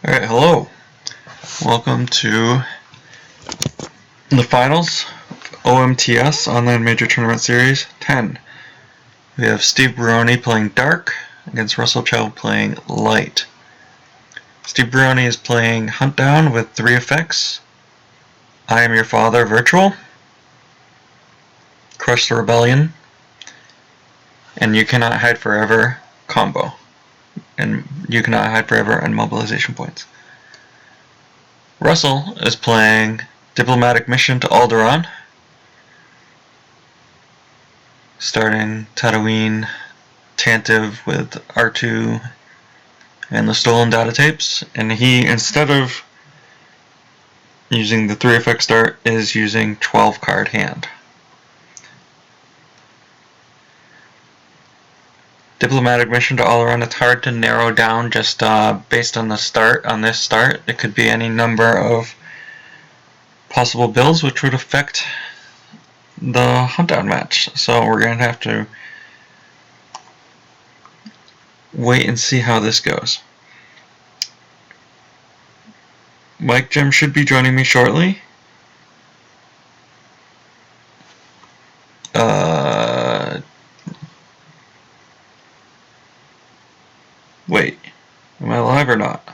Alright, hello. Welcome to the finals of OMTS, Online Major Tournament Series 10. We have Steve Baroni playing Dark against Russell Chou playing Light. Steve Baroni is playing Hunt Down with 3 effects. I Am Your Father Virtual, Crush the Rebellion, and You Cannot Hide Forever combo. And You Cannot Hide Forever and Mobilization Points. Russell is playing Diplomatic Mission to Alderaan, starting Tatooine Tantive with R2 and the stolen data tapes, and he, instead of using the 3 effect start, is using 12 card hand. Diplomatic Mission to Alderaan, it's hard to narrow down just based on the start. On this start, it could be any number of possible builds which would affect the Hunt Down match. So we're going to have to wait and see how this goes. Mike Jim should be joining me shortly. Wait, am I live or not?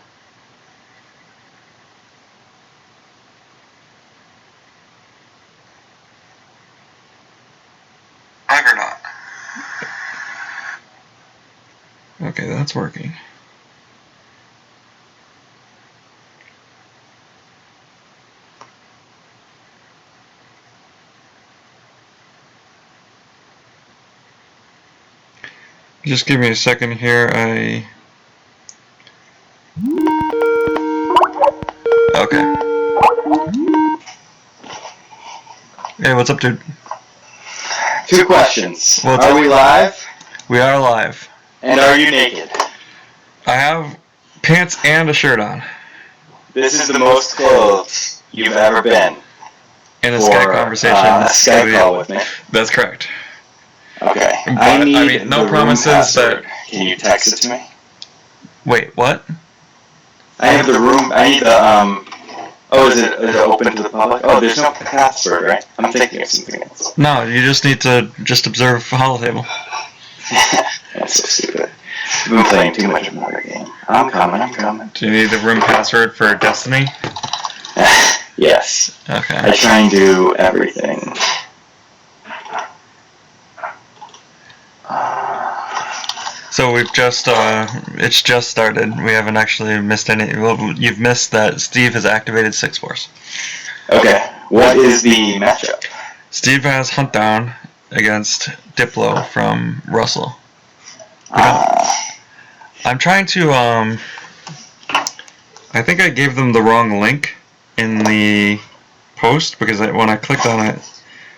Live or not? Okay, that's working. Just give me a second here. Okay. Hey, what's up, dude? 2 questions. What's are up? We live? We are live. And are you naked? I have pants and a shirt on. This is the most clothes you've ever been. In a Skype conversation. A Skype call with me. That's correct. Okay. But, I need no the promises room password. that... Can you text it to me? Wait, what? I have the room. I need the Oh, is it open to the public? Oh, there's no password, right? I'm thinking of something else. No, you just need to observe Holotable. That's so stupid. I've been playing too much of another game. I'm coming. Do you need the room password for Destiny? Yes. Okay. I try and do everything. So we've just, it's just started. We haven't actually missed any. Well, you've missed that Steve has activated 6 Force. Okay. What is the matchup? Steve has Hunt Down against Diplo from Russell. I'm trying to, I think I gave them the wrong link in the post because when I clicked on it,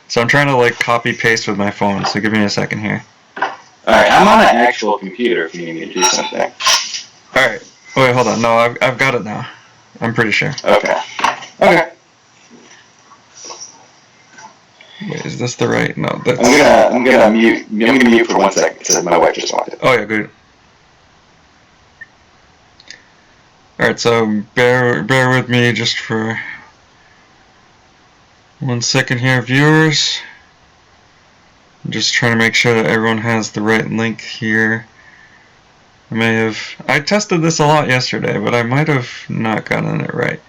so I'm trying to copy paste with my phone, so give me a second here. Alright, I'm on an actual computer if you need me to do something. Alright, wait, hold on, no, I've got it now. I'm pretty sure. Okay. Wait, is this the right? No, that's... I'm gonna mute for 1 second because my wife just walked in. Oh yeah, good. Alright, so bear with me just for 1 second here, viewers. I'm just trying to make sure that everyone has the right link here. I tested this a lot yesterday, but I might have not gotten it right.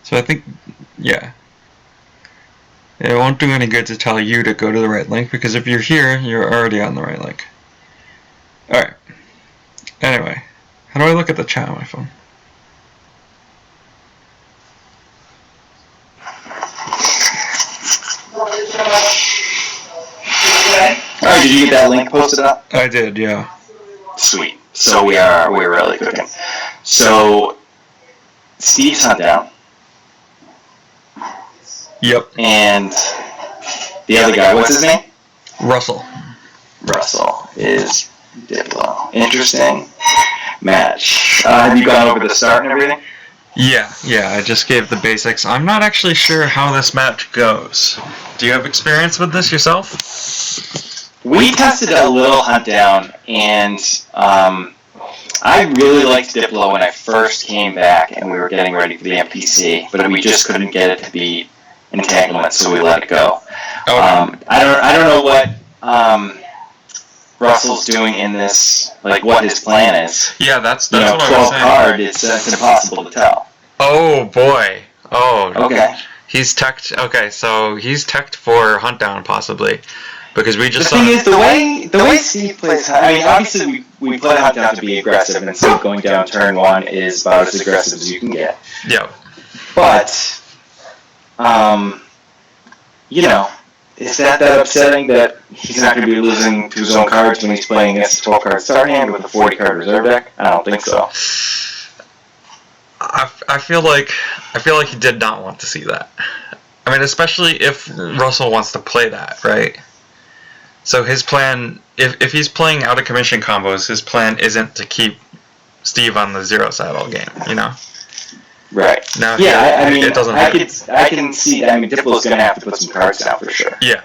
So I think, yeah. It won't do any good to tell you to go to the right link, because if you're here, you're already on the right link. Alright. Anyway, how do I look at the chat on my phone? Alright, did you get that link posted up? I did, yeah. Sweet. So we're really cooking. So Steve's Hunt Down. Yep. And the other guy, what's his name? Russell is Diplo. Interesting match. Have you gone over the start and everything? Yeah, I just gave the basics. I'm not actually sure how this match goes. Do you have experience with this yourself? We tested a little hunt down, and I really liked Diplo when I first came back and we were getting ready for the MPC, but we just couldn't get it to beat Entanglement, so we let it go. I don't know what Russell's doing in this, like what his plan is. Yeah, that's what I was saying. 12 card, it's impossible to tell. Oh boy. Oh. Okay. He's teched. Okay, so he's teched for hunt down possibly, because we just. The thing is, the way Steve plays. I mean, obviously we play hunt down to be aggressive, and so going down turn 1 is about as aggressive as you can get. Yeah. But, you know, is that upsetting that he's not going to be losing to his own cards when he's playing against a 12 card start hand with a 40 card reserve deck? I don't think so. I feel like he did not want to see that. I mean, especially if Russell wants to play that, right? So his plan, if he's playing out of commission combos, his plan isn't to keep Steve on the 0 side all game, you know? Right. Now, yeah, I mean, it doesn't I can see. I mean, Diplo's going to have to put some cards down for sure. Yeah.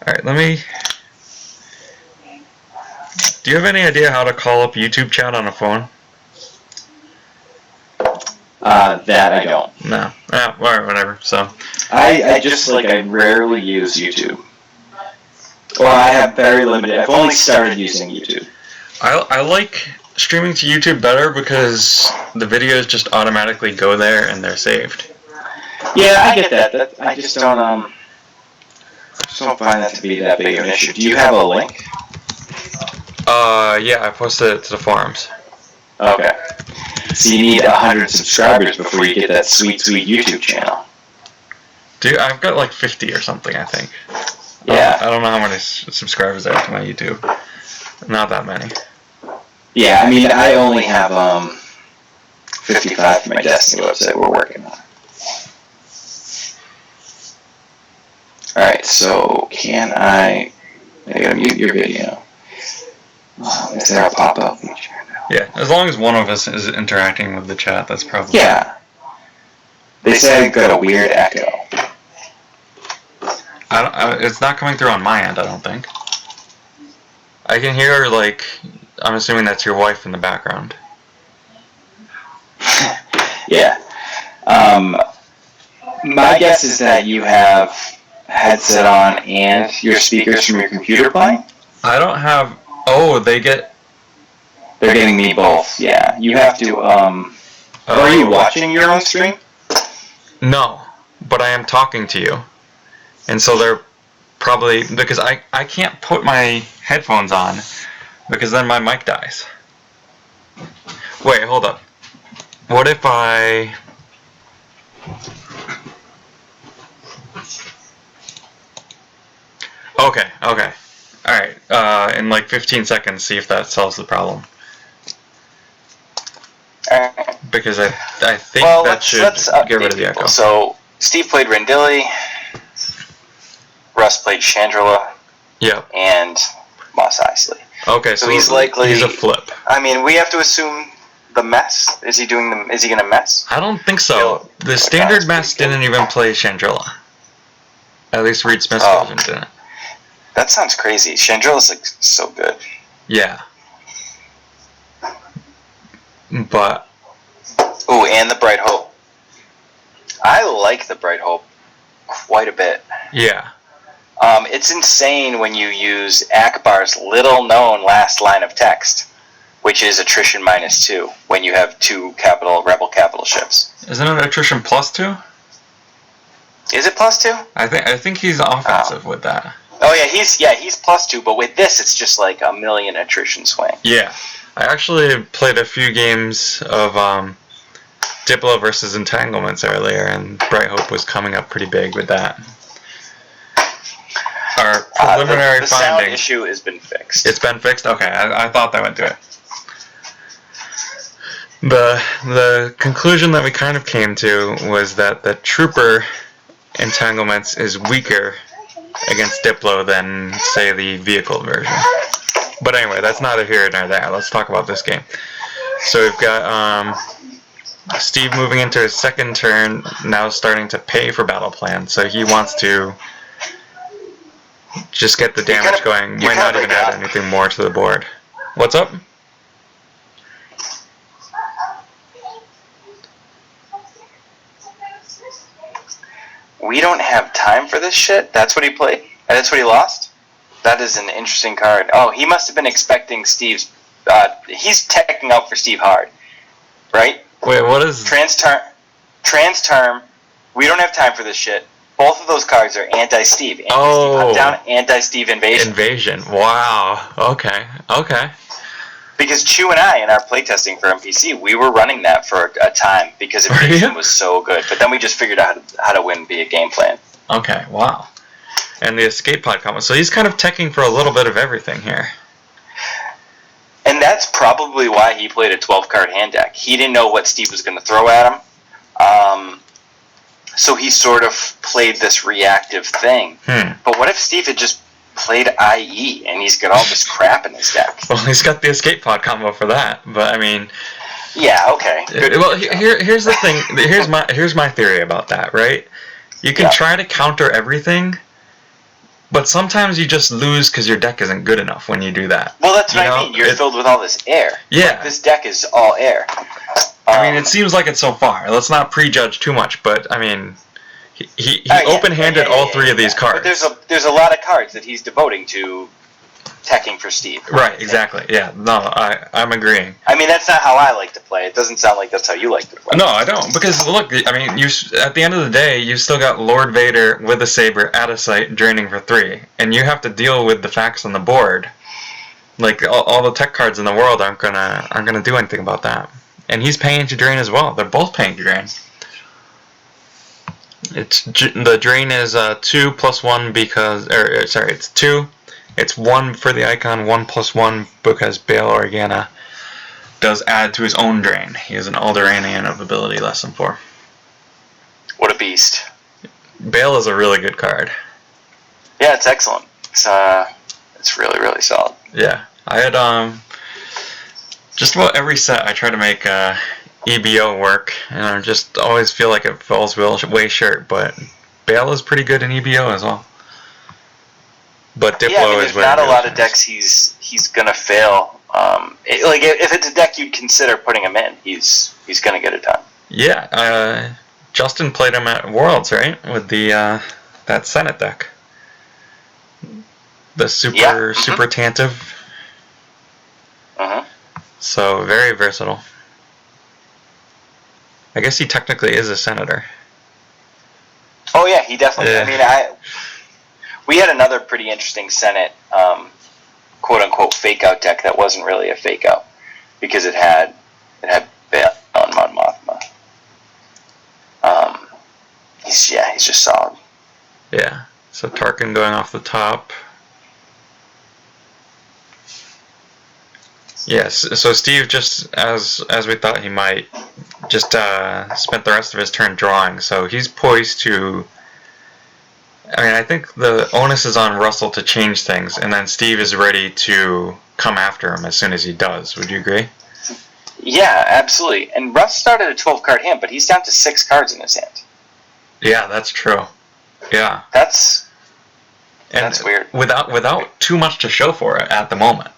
All right, let me. Do you have any idea how to call up YouTube chat on a phone? That I don't. No. Alright, whatever. So. I just I rarely use YouTube. Well, I have very limited. I've only started using YouTube. I like streaming to YouTube better because the videos just automatically go there and they're saved. Yeah, I get that. I just don't find that to be that big of an issue. Do you have a link? Yeah, I posted it to the forums. Okay. So you need 100 subscribers before you get that sweet YouTube channel. Dude, I've got like 50 or something, I think. Yeah. I don't know how many subscribers I have to my YouTube. Not that many. Yeah, I mean, I only have 55 for my Destiny website we're working on. Alright, so can I gotta mute your video. Is there a pop-up feature? Yeah, as long as one of us is interacting with the chat, that's probably... Yeah. They say I got a weird echo. It's not coming through on my end, I don't think. I can hear, I'm assuming that's your wife in the background. Yeah. My guess is that you have headset on and your speakers from your computer playing? I don't have... Oh, they're getting me both, yeah. You have to, are you watching your own stream? No, but I am talking to you. And so they're probably... Because I can't put my headphones on, because then my mic dies. Wait, hold up. What if I... Okay. Alright, in 15 seconds, see if that solves the problem. Because I think that should get rid of the echo. So, Steve played Rendili, Russ played Chandrila, yep, and Mos Eisley. Okay, so he's a flip. I mean, we have to assume the mess. Is he going to mess? I don't think so. The standard mess didn't even play Chandrila. At least Reed Smith's version didn't. That sounds crazy. Chandrila's so good. Yeah. But... Ooh, and the Bright Hope. I like the Bright Hope quite a bit. Yeah. It's insane when you use Akbar's little-known last line of text, which is attrition -2, when you have 2 rebel capital ships. Isn't it attrition +2? Is it +2? I think he's offensive with that. Oh yeah, he's +2, but with this it's just like a million attrition swing. Yeah. I actually played a few games of Diplo versus Entanglements earlier, and Bright Hope was coming up pretty big with that. Our preliminary the finding... sound issue has been fixed. It's been fixed? Okay, I thought that would do it. The conclusion that we kind of came to was that the Trooper Entanglements is weaker against Diplo than, say, the vehicle version. But anyway, that's neither here nor there. Let's talk about this game. So we've got Steve moving into his second turn, now starting to pay for battle plan. So he wants to Just get the damage going. Might not even add anything more to the board. What's up? We don't have time for this shit? That's what he played? And that's what he lost? That is an interesting card. Oh, he must have been expecting Steve's... he's teching out for Steve hard. Right? Wait, what is... Trans-term. We don't have time for this shit. Both of those cards are anti-Steve. Anti-Steve Hunt Down, anti-Steve Invasion. Invasion. Wow. Okay. Because Chou and I, in our playtesting for MPC, we were running that for a time because Invasion was so good. But then we just figured out how to win via game plan. Okay, wow. And the escape pod combo. So he's kind of teching for a little bit of everything here. And that's probably why he played a 12-card hand deck. He didn't know what Steve was going to throw at him. So he sort of played this reactive thing. But what if Steve had just played IE and he's got all this crap in his deck? Well, he's got the escape pod combo for that. But I mean, yeah, okay. Well, here's the thing. Here's my theory about that. Right? You can try to counter everything, but sometimes you just lose because your deck isn't good enough when you do that. Well, that's what I mean. You're filled with all this air. Yeah. Like, this deck is all air. I mean, it seems like it so far. Let's not prejudge too much, but I mean, he open-handed all three of these cards. But there's a lot of cards that he's devoting to teching for Steve. Right, exactly. Yeah, no, I'm agreeing. I mean, that's not how I like to play. It doesn't sound like that's how you like to play. No, I don't. Because, look, I mean, at the end of the day, you still got Lord Vader with a saber at a site draining for 3. And you have to deal with the facts on the board. Like, all the tech cards in the world aren't gonna do anything about that. And he's paying to drain as well. They're both paying to drain. The drain is 2 plus 1 because... it's 2. It's 1 for the icon, 1 plus 1 because Bail Organa does add to his own drain. He is an Alderaanian of ability less than 4. What a beast. Bail is a really good card. Yeah, it's excellent. It's really, really solid. Yeah. I had... just about every set I try to make EBO work, and I just always feel like it falls way short, but Bail is pretty good in EBO as well. But Diplo there's not a lot of decks he's gonna fail. If it's a deck you'd consider putting him in, he's gonna get it done. Yeah, Justin played him at Worlds, right? With the that Senate deck, the super Tantive. So very versatile. I guess he technically is a senator. Oh yeah, he definitely. Yeah. I mean, we had another pretty interesting Senate, quote unquote, fake out deck that wasn't really a fake out because it had Bail and Mon Mothma. He's just solid. Yeah. So Tarkin going off the top. Yes, so Steve, just as we thought he might, just spent the rest of his turn drawing, so he's poised to... I mean, I think the onus is on Russell to change things, and then Steve is ready to come after him as soon as he does. Would you agree? Yeah, absolutely. And Russ started a 12-card hand, but he's down to 6 cards in his hand. Yeah, that's true. Yeah. That's weird. Without too much to show for it at the moment.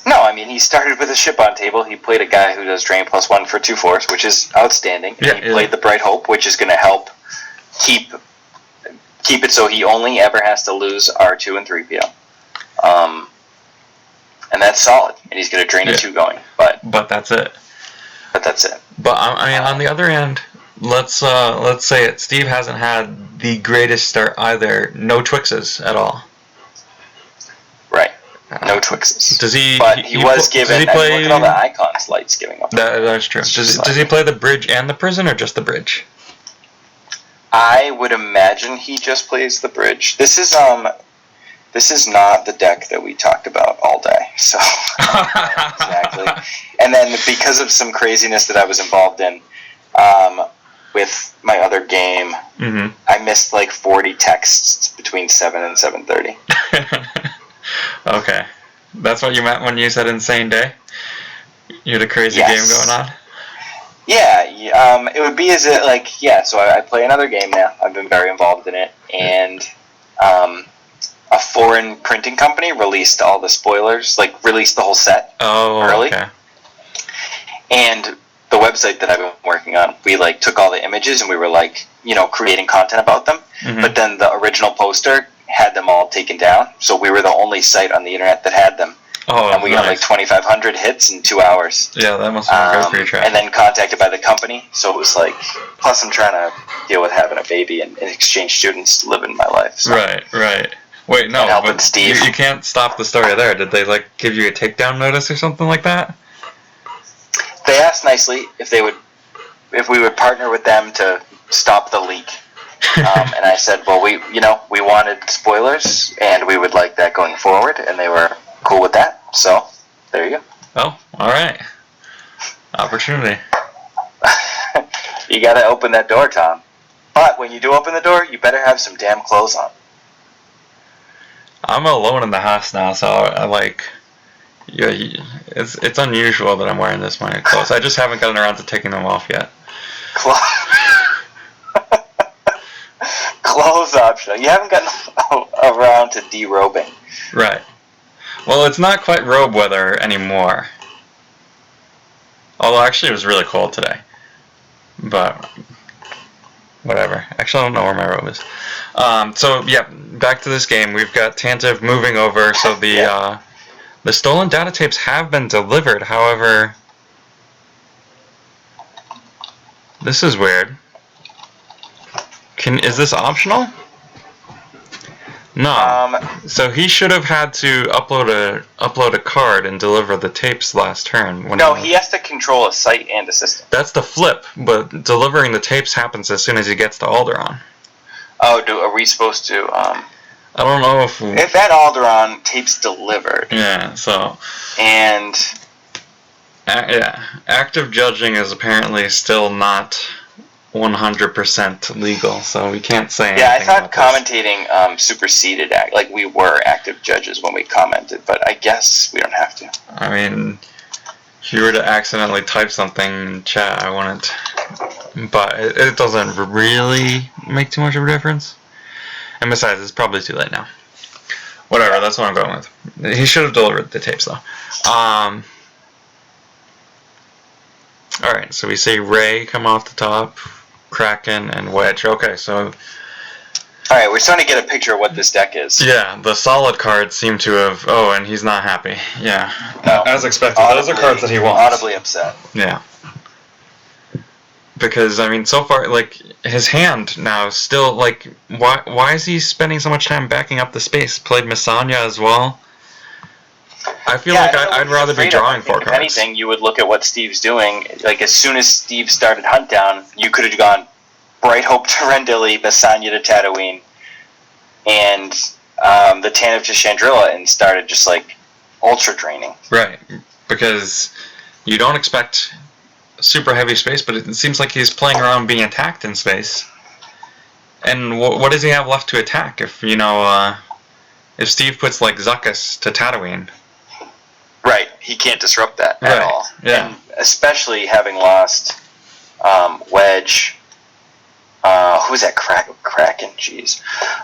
No, I mean, he started with a ship on table. He played a guy who does drain +1 for 2 force, which is outstanding. Yeah, he played the Bright Hope, which is going to help keep it so he only ever has to lose R2 and 3PO. And that's solid. And he's going to drain a 2 going. But that's it. But that's it. But I mean, on the other hand, let's say it. Steve hasn't had the greatest start either. No Twixes at all. Right. No Twixes. Does he? But he was given. Look at all the icons Light's giving up. That's true. Does he play the bridge and the prison, or just the bridge? I would imagine he just plays the bridge. This is not the deck that we talked about all day. So exactly. And then because of some craziness that I was involved in with my other game, I missed like 40 texts between 7 and 7:30. Okay. That's what you meant when you said insane day? You had a crazy game going on? Yeah, it would be so I play another game now. I've been very involved in it, and a foreign printing company released all the spoilers, like released the whole set early. Okay. And the website that I've been working on, we like took all the images and we were like, creating content about them. Mm-hmm. But then the original poster had them all taken down, so we were the only site on the internet that had them. Oh, and we got like 2,500 hits in 2 hours. Yeah, that must have been great for your traffic. And then contacted by the company, so it was like, plus I'm trying to deal with having a baby and exchange students living my life. So. Right. Wait, no, but Steve. You can't stop the story there. Did they like give you a takedown notice or something like that? They asked nicely if we would partner with them to stop the leak. And I said, well, we wanted spoilers and we would like that going forward, and they were cool with that. So there you go. Oh, all right. Opportunity. You got to open that door, Tom. But when you do open the door, you better have some damn clothes on. I'm alone in the house now, so I like. Yeah, it's unusual that I'm wearing this many clothes. I just haven't gotten around to taking them off yet. Clothes optional. You haven't gotten around to derobing. Right. Well, it's not quite robe weather anymore. Although, actually, it was really cold today. But, whatever. Actually, I don't know where my robe is. So, yeah, back to this game. We've got Tantive moving over, so the stolen data tapes have been delivered. However, this is weird. Is this optional? No. So he should have had to upload a card and deliver the tapes last turn. No, he has to control a site and a system. That's the flip, but delivering the tapes happens as soon as he gets to Alderaan. Oh, are we supposed to? I don't know if at Alderaan, tapes delivered. Yeah. So. And. Yeah, active judging is apparently still not 100% legal, so we can't say anything. Yeah, I thought commentating superseded like we were active judges when we commented, but I guess we don't have to. I mean, if you were to accidentally type something in chat, I wouldn't. But it doesn't really make too much of a difference. And besides, it's probably too late now. Whatever, that's what I'm going with. He should have delivered the tapes, though. Alright, so we see Ray come off the top, Kraken, and Wedge. Okay, so... Alright, we're starting to get a picture of what this deck is. Yeah, the solid cards seem to have... Oh, and he's not happy. Yeah. No. As expected. Those are cards that he wants. Audibly upset. Yeah. Because, I mean, so far, like, his hand now still, like... Why is he spending so much time backing up the space? Played Misanya as well. I feel like I'd rather be drawing 4 cards. If anything, you would look at what Steve's doing. Like, as soon as Steve started Hunt Down, you could have gone Bright Hope to Rendili, Basanya to Tatooine, and the Tantive to Chandrila, and started just, like, ultra draining. Right. Because you don't expect super heavy space, but it seems like he's playing around being attacked in space. And what does he have left to attack if, if Steve puts, like, Zuckuss to Tatooine? Right, he can't disrupt that at all. Yeah. And especially having lost Wedge. Who's that Kraken? Jeez.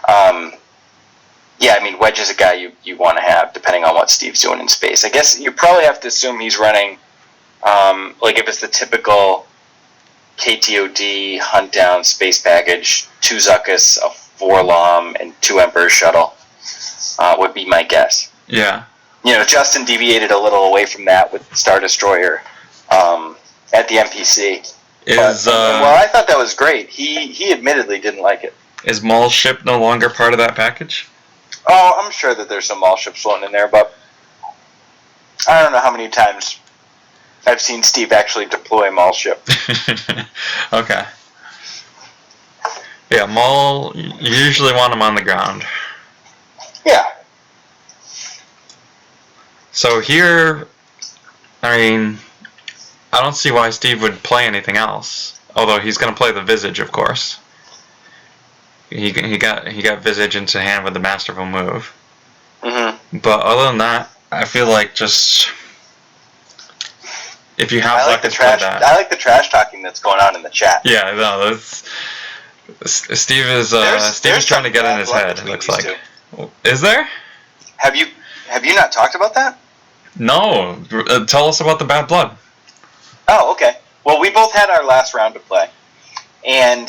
Yeah, I mean, Wedge is a guy you want to have, depending on what Steve's doing in space. I guess you probably have to assume he's running, like if it's the typical KTOD Hunt Down space package, 2 Zuckuss, a 4 Lom, and 2 Emperor Shuttle, would be my guess. Yeah. Justin deviated a little away from that with Star Destroyer at the NPC. Well, I thought that was great. He admittedly didn't like it. Is Maul's ship no longer part of that package? Oh, I'm sure that there's some Maul ships floating in there, but I don't know how many times I've seen Steve actually deploy a Maul ship. Okay. Yeah, Maul, you usually want him on the ground. Yeah. So here, I mean, I don't see why Steve would play anything else. Although he's going to play the Visage, of course. He got Visage into hand with the Masterful move. Mm-hmm. But other than that, I feel like just if you have I like the trash talking that's going on in the chat. Yeah, no, Steve is trying to get in his head. It looks like. Is there? Have you not talked about that? No. Tell us about the bad blood. Oh, okay. Well, we both had our last round to play, and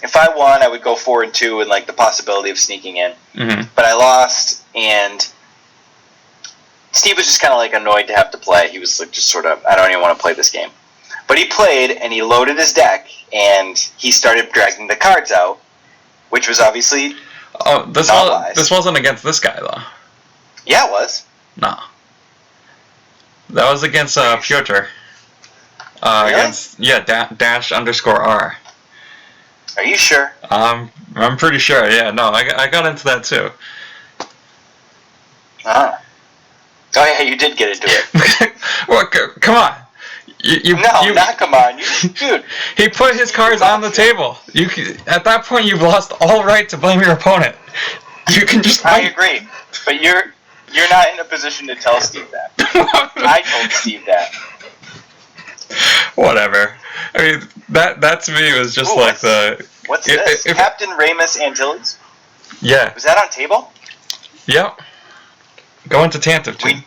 if I won, I would go 4-2 and like the possibility of sneaking in. Mm-hmm. But I lost, and Steve was just kind of like annoyed to have to play. He was like just sort of, I don't even want to play this game. But he played, and he loaded his deck, and he started dragging the cards out, which was obviously this wasn't against this guy though. Yeah, it was. No. That was against Piotr. Really? Against dash_R. Are you sure? I'm pretty sure. Yeah. No, I got into that too. Oh yeah, you did get into it. Well, come on. Not come on, dude. He put his cards on the table. At that point, you've lost all right to blame your opponent. You can just. I agree, but you're not in a position to tell Steve that. I told Steve that. Whatever. I mean, that to me was just like the. What's this? Captain Ramus Antilles? Yeah. Was that on table? Yep. Go into Tantive too.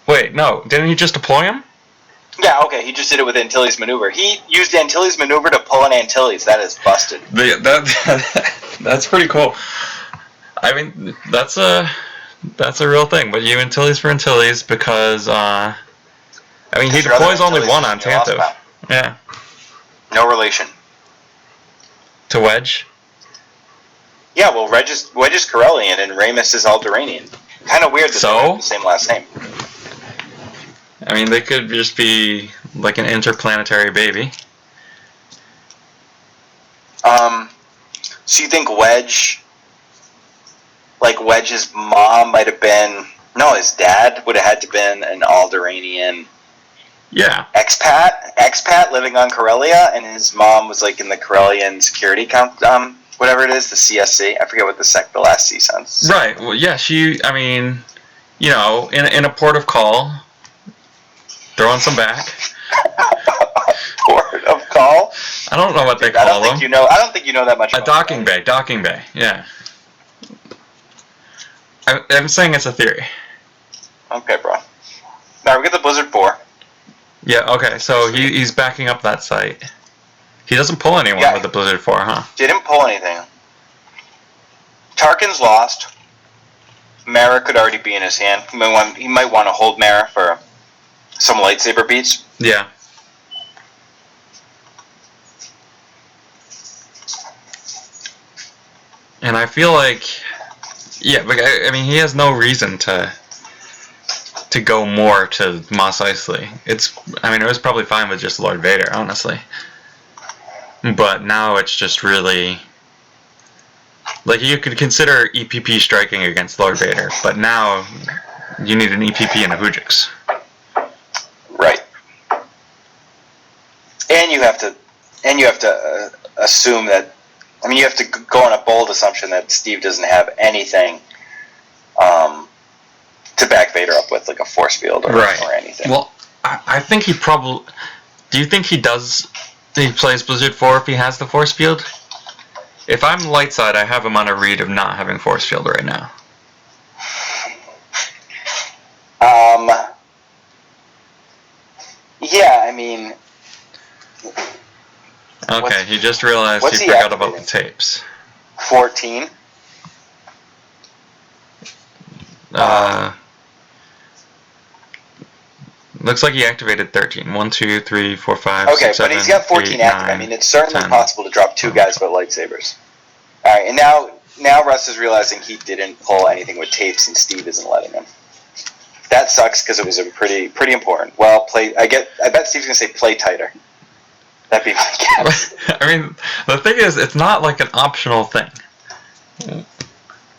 Wait, no. Didn't he just deploy him? Yeah, okay. He just did it with Antilles maneuver. He used Antilles maneuver to pull an Antilles. That is busted. That's pretty cool. I mean, that's a real thing. But you Antilles for Antilles because I mean he deploys only one on Tantive. Yeah. No relation. To Wedge? Yeah, well, Wedge is Corellian and Ramus is Alderaanian. Kind of weird that they have the same last name. I mean, they could just be like an interplanetary baby. So you think Wedge's mom might have been... No, his dad would have had to been an Alderaanian... Yeah. Expat living on Corellia, and his mom was like in the Corellian security whatever it is, the CSC. I forget what the last C sounds. Right. Well, yeah. I mean, you know, in a port of call, throwing some back. Port of call. I don't know what they call them. I don't think you know that much. A docking bay. Docking bay. Yeah. I'm saying it's a theory. Okay, bro. Now we get the Blizzard 4. Yeah, okay, so he's backing up that site. He doesn't pull anyone with the Blizzard 4, huh? Didn't pull anything. Tarkin's lost. Mara could already be in his hand. He might want to hold Mara for some lightsaber beats. Yeah. And I feel like... Yeah, but I mean, he has no reason to go more to Mos Eisley. It was probably fine with just Lord Vader, honestly. But now it's just really... Like, you could consider EPP striking against Lord Vader, but now you need an EPP and a Hoojix. Right. And you have to assume that... I mean, you have to go on a bold assumption that Steve doesn't have anything to back Vader up with, like a force field or anything. Well, I think he probably... Do you think he does... He plays Blizzard 4 if he has the force field? If I'm light side, I have him on a read of not having force field right now. Yeah, I mean... Okay, he just realized he forgot about the tapes. 14? Looks like he activated 13. 1, 2, 3, 4, 5, okay, 6, 7, but he's got 14 8, active. 9, I mean, it's certainly 10. possible to drop two guys with lightsabers. Alright, and now Russ is realizing he didn't pull anything with tapes and Steve isn't letting him. That sucks because it was pretty important. Well, I bet Steve's going to say play tighter. That'd be my guess. I mean, the thing is, it's not like an optional thing.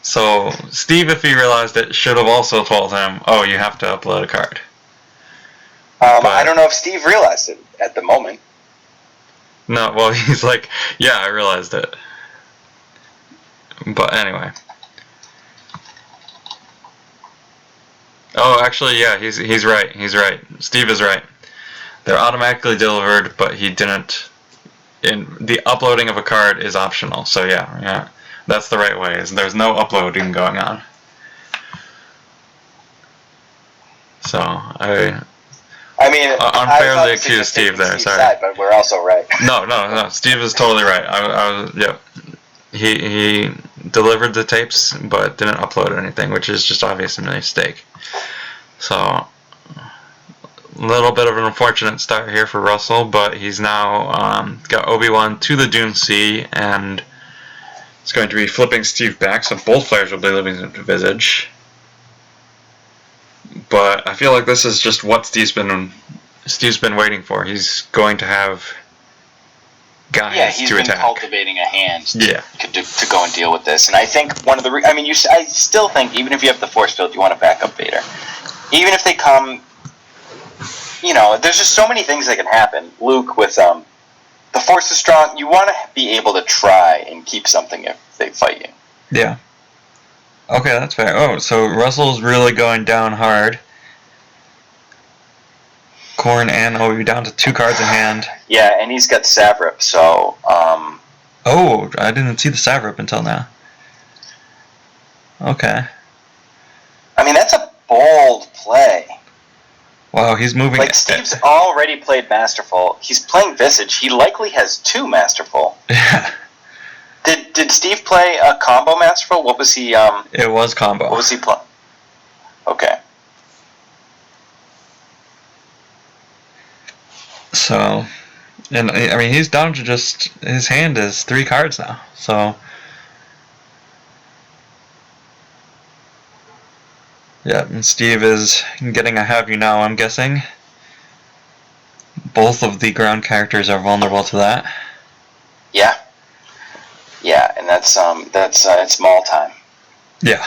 So, Steve, if he realized it, should have also told him, oh, you have to upload a card. I don't know if Steve realized it at the moment. No, well, he's like, yeah, I realized it. But anyway. Oh, actually, yeah, he's right. He's right. Steve is right. They're automatically delivered, but he didn't... The uploading of a card is optional, so yeah. That's the right way. There's no uploading going on. So I unfairly accused Steve there. Sorry, side, but we're also right. No. Steve is totally right. I was yeah. He delivered the tapes, but didn't upload anything, which is just obviously a mistake. So a little bit of an unfortunate start here for Russell, but he's now got Obi-Wan to the Dune Sea, and it's going to be flipping Steve back, so both players will be living into Visage. But I feel like this is just what Steve's been waiting for. He's going to have guys he's to been attack. Cultivating a hand Yeah. to go and deal with this. And I think one of the I still think even if you have the Force field, you want to back up Vader. Even if they come, there's just so many things that can happen. Luke with the Force is strong. You want to be able to try and keep something if they fight you. Yeah. Okay, that's fair. Oh, so Russell's really going down hard. Corrin and Obi down to 2 cards in hand. Yeah, and he's got Savrip, so... Oh, I didn't see the Savrip until now. Okay. I mean, that's a bold play. Wow, he's moving... Like, Steve's already played Masterful. He's playing Visage. He likely has 2 Masterful. Yeah. Did Steve play a combo Masterful? What was he... It was combo. What was he playing? Okay. So... And, I mean, he's down to just... His hand is 3 cards now, so... Yeah, and Steve is getting a have you now, I'm guessing. Both of the ground characters are vulnerable to that. Yeah. Yeah, and that's it's Maul time. Yeah.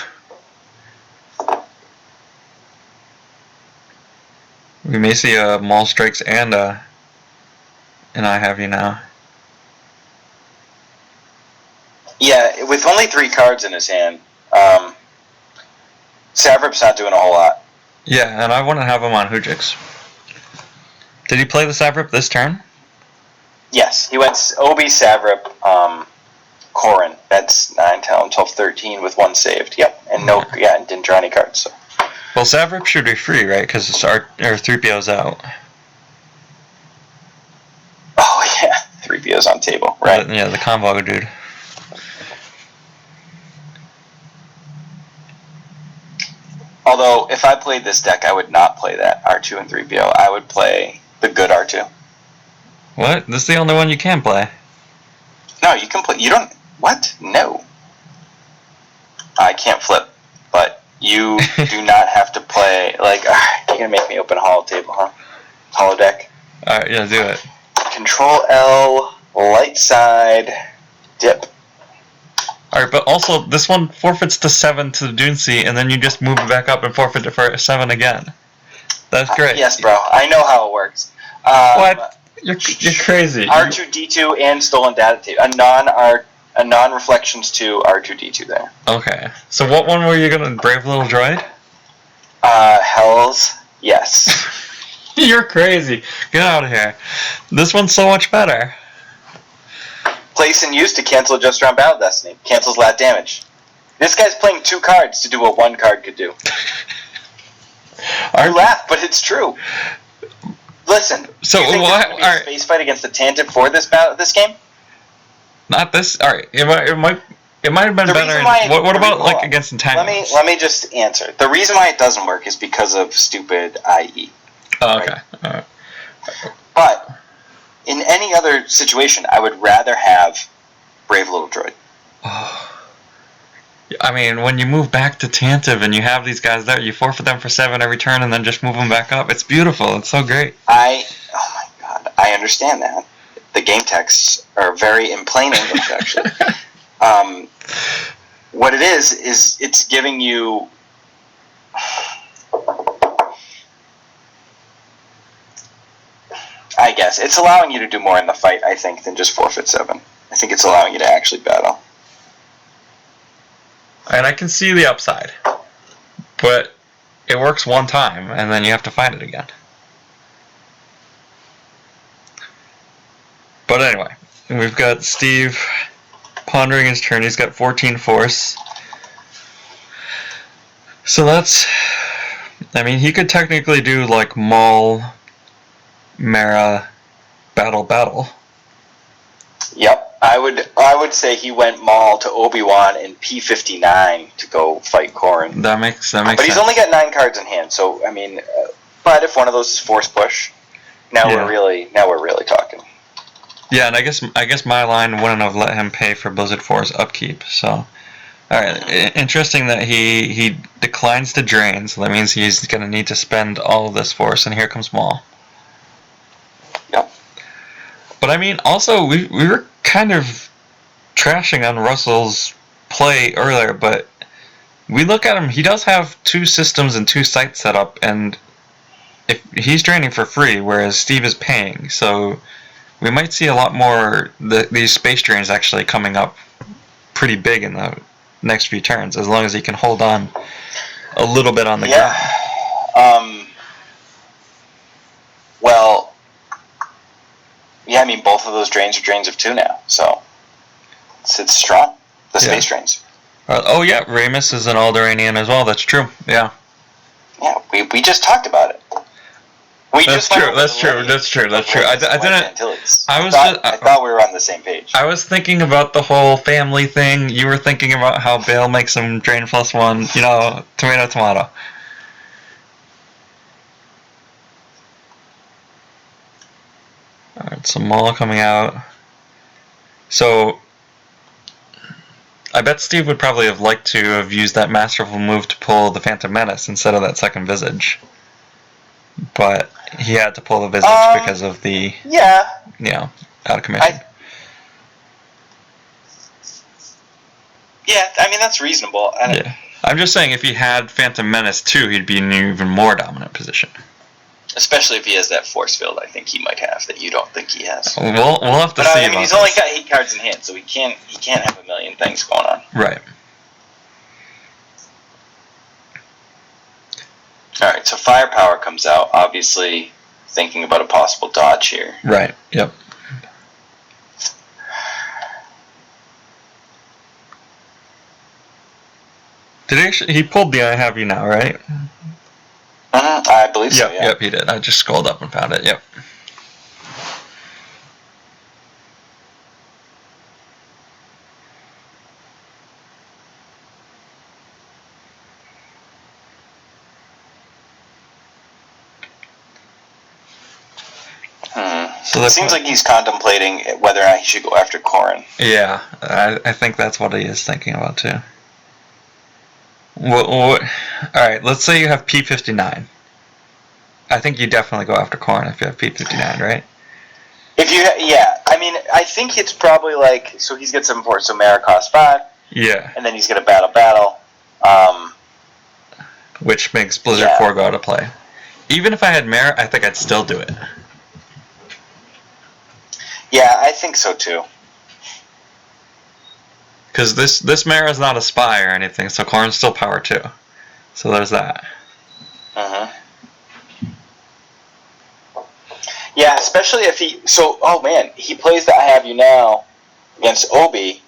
We may see a Maul Strikes and an I have you now. Yeah, with only 3 cards in his hand, Savrip's not doing a whole lot. Yeah, and I want to have him on Hujix. Did he play the Savrip this turn? Yes, he went Obi, Savrip, Corrin. That's 9, 10, 12, 13 with 1 saved. Yep, and and didn't draw any cards. So. Well, Savrip should be free, right? Because our 3PO's out. Oh yeah, 3PO's on table, right? Yeah, the convo dude. Although, if I played this deck, I would not play that R2 and 3PO. I would play the good R2. What? This is the only one you can play. No, you can play. You don't. What? No. I can't flip, but you do not have to play. Like, you're gonna make me open a holo table, huh? Holo deck. Alright, yeah, do it. Control L, light side, dip. Alright, but also, this one forfeits to 7 to the Dune Sea, and then you just move it back up and forfeit it for 7 again. That's great. Yes, bro. I know how it works. What? You're crazy. R2D2 and stolen data tape. A non-reflections to R2D2 there. Okay. So what one were you gonna Brave Little Droid? Hells, yes. You're crazy. Get out of here. This one's so much better. Place and use to cancel a just round battle destiny. Cancels lat damage. This guy's playing 2 cards to do what 1 card could do. You laugh, but it's true. Listen. So do you think there's going to be a space fight against the Tantive for this game? Not this. All right. It might have been better. What about like against entanglements? Let me just answer. The reason why it doesn't work is because of stupid IE. Oh, okay. Right? All right. But in any other situation, I would rather have Brave Little Droid. Oh. I mean, when you move back to Tantive and you have these guys there, you forfeit them for 7 every turn and then just move them back up. It's beautiful. It's so great. Oh my god, I understand that. The game texts are very in plain English, actually. What it is it's giving you... I guess. It's allowing you to do more in the fight, I think, than just forfeit 7. I think it's allowing you to actually battle. And I can see the upside. But it works one time, and then you have to find it again. But anyway, we've got Steve pondering his turn. He's got 14 force. So that's... I mean, he could technically do, like, Maul, Mara, battle. Yep. I would say he went Maul to Obi-Wan and P-59 to go fight Corrin. That makes But sense. he's only got 9 cards in hand, so, I mean... but if one of those is Force Push, now we're really talking. Yeah, and I guess my line wouldn't have let him pay for Blizzard 4's upkeep, so... Alright, interesting that he declines to drain, so that means he's going to need to spend all of this force, and here comes Maul. Yep. But I mean, also, we were kind of trashing on Russell's play earlier, but we look at him, he does have 2 systems and 2 sites set up, and if he's draining for free, whereas Steve is paying, so we might see a lot more these space drains actually coming up pretty big in the next few turns, as long as he can hold on a little bit on the ground. Well, yeah, I mean, both of those drains are drains of 2 now, so it's strong, the space drains. Oh yeah, Ramus is an Alderaanian as well, that's true, yeah. Yeah, we just talked about it. That's true. I thought we were on the same page. I was thinking about the whole family thing. You were thinking about how Bale makes him drain +1. You know, tomato. Alright, so Maul coming out. So, I bet Steve would probably have liked to have used that masterful move to pull the Phantom Menace instead of that second Visage. But he had to pull the Visage because of the... Yeah. Out of commission. I mean, that's reasonable. I'm just saying, if he had Phantom Menace too, he'd be in an even more dominant position. Especially if he has that force field, I think he might have that you don't think he has. We'll have to see. I mean, he's only got 8 cards in hand, so he can't have a million things going on. Right. All right, so Firepower comes out. Obviously, thinking about a possible dodge here. Right. Yep. He pulled the I Have You Now, right? I believe so, yeah. Yep, he did. I just scrolled up and found it, yep. So it seems like he's contemplating whether or not he should go after Corrin. Yeah, I think that's what he is thinking about too. Alright, let's say you have P-59. I think you definitely go after Corrin if you have P-59, right? I mean, I think it's probably like, so he's got 7 force, so Mara costs 5. Yeah. And then he's going to battle. Which makes Blizzard 4 go out of play. Even if I had Mara, I think I'd still do it. Yeah, I think so too. Because this Mara is not a spy or anything, so Corrin's still power 2. So there's that. Yeah, especially if he... So, oh man, he plays the I Have You Now against Obi.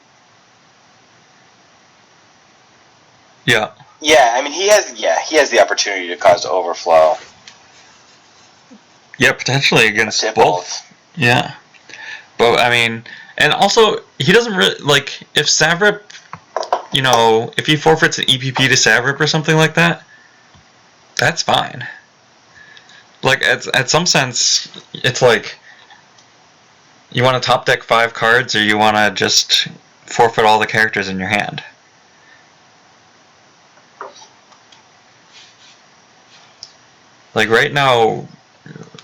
Yeah. Yeah, I mean, he has the opportunity to cause overflow. Yeah, potentially against both. Yeah. But, I mean... And also, he doesn't really... Like, if Savrip... You know, if he forfeits an EPP to Savrip or something like that, that's fine. Like, at some sense, it's like... You want to top deck 5 cards, or you want to just forfeit all the characters in your hand? Like, right now...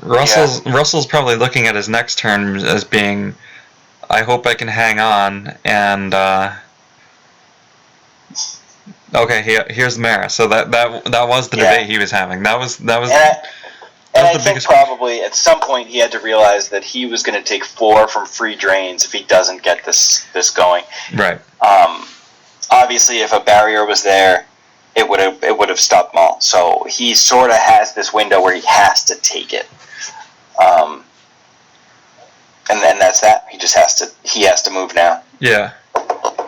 Russell's probably looking at his next turn as being, I hope I can hang on, and okay, here's Mara. So that was the debate he was having. That was and I think probably at some point he had to realize that he was going to take 4 from free drains if he doesn't get this going. Right. Obviously, if a barrier was there, it would have stopped Maul. So he sort of has this window where he has to take it. And then that's that. He has to move now. Yeah.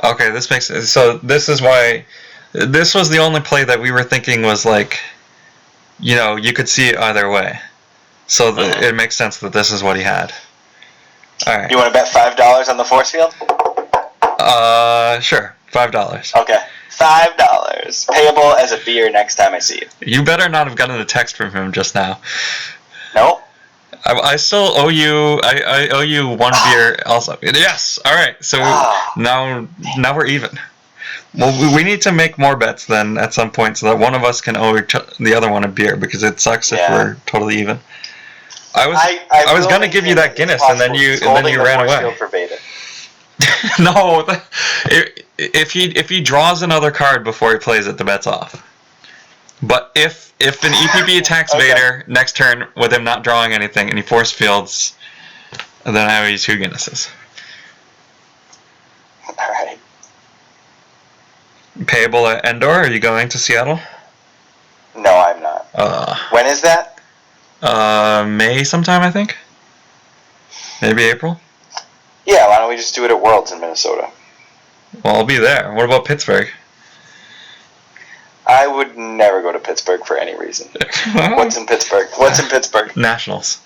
Okay, this makes so. This is why. This was the only play that we were thinking was like, you could see it either way. So it makes sense that this is what he had. All right. You want to bet $5 on the force field? Sure. $5. Okay. $5. Payable as a beer next time I see you. You better not have gotten a text from him just now. Nope. I still owe you. I owe you one beer also. Yes. All right. So now we're even. Well, we need to make more bets then at some point so that one of us can owe the other one a beer because it sucks if we're totally even. I was gonna give you that Guinness and then you ran away. No, if he draws another card before he plays it, the bet's off. But if an EPB attacks Vader next turn with him not drawing anything and he force fields, then I owe you 2 Guinnesses. Alright. Payable at Endor? Are you going to Seattle? No, I'm not. When is that? May sometime, I think. Maybe April. Yeah, why don't we just do it at Worlds in Minnesota? Well, I'll be there. What about Pittsburgh? I would never go to Pittsburgh for any reason. What's in Pittsburgh? Nationals.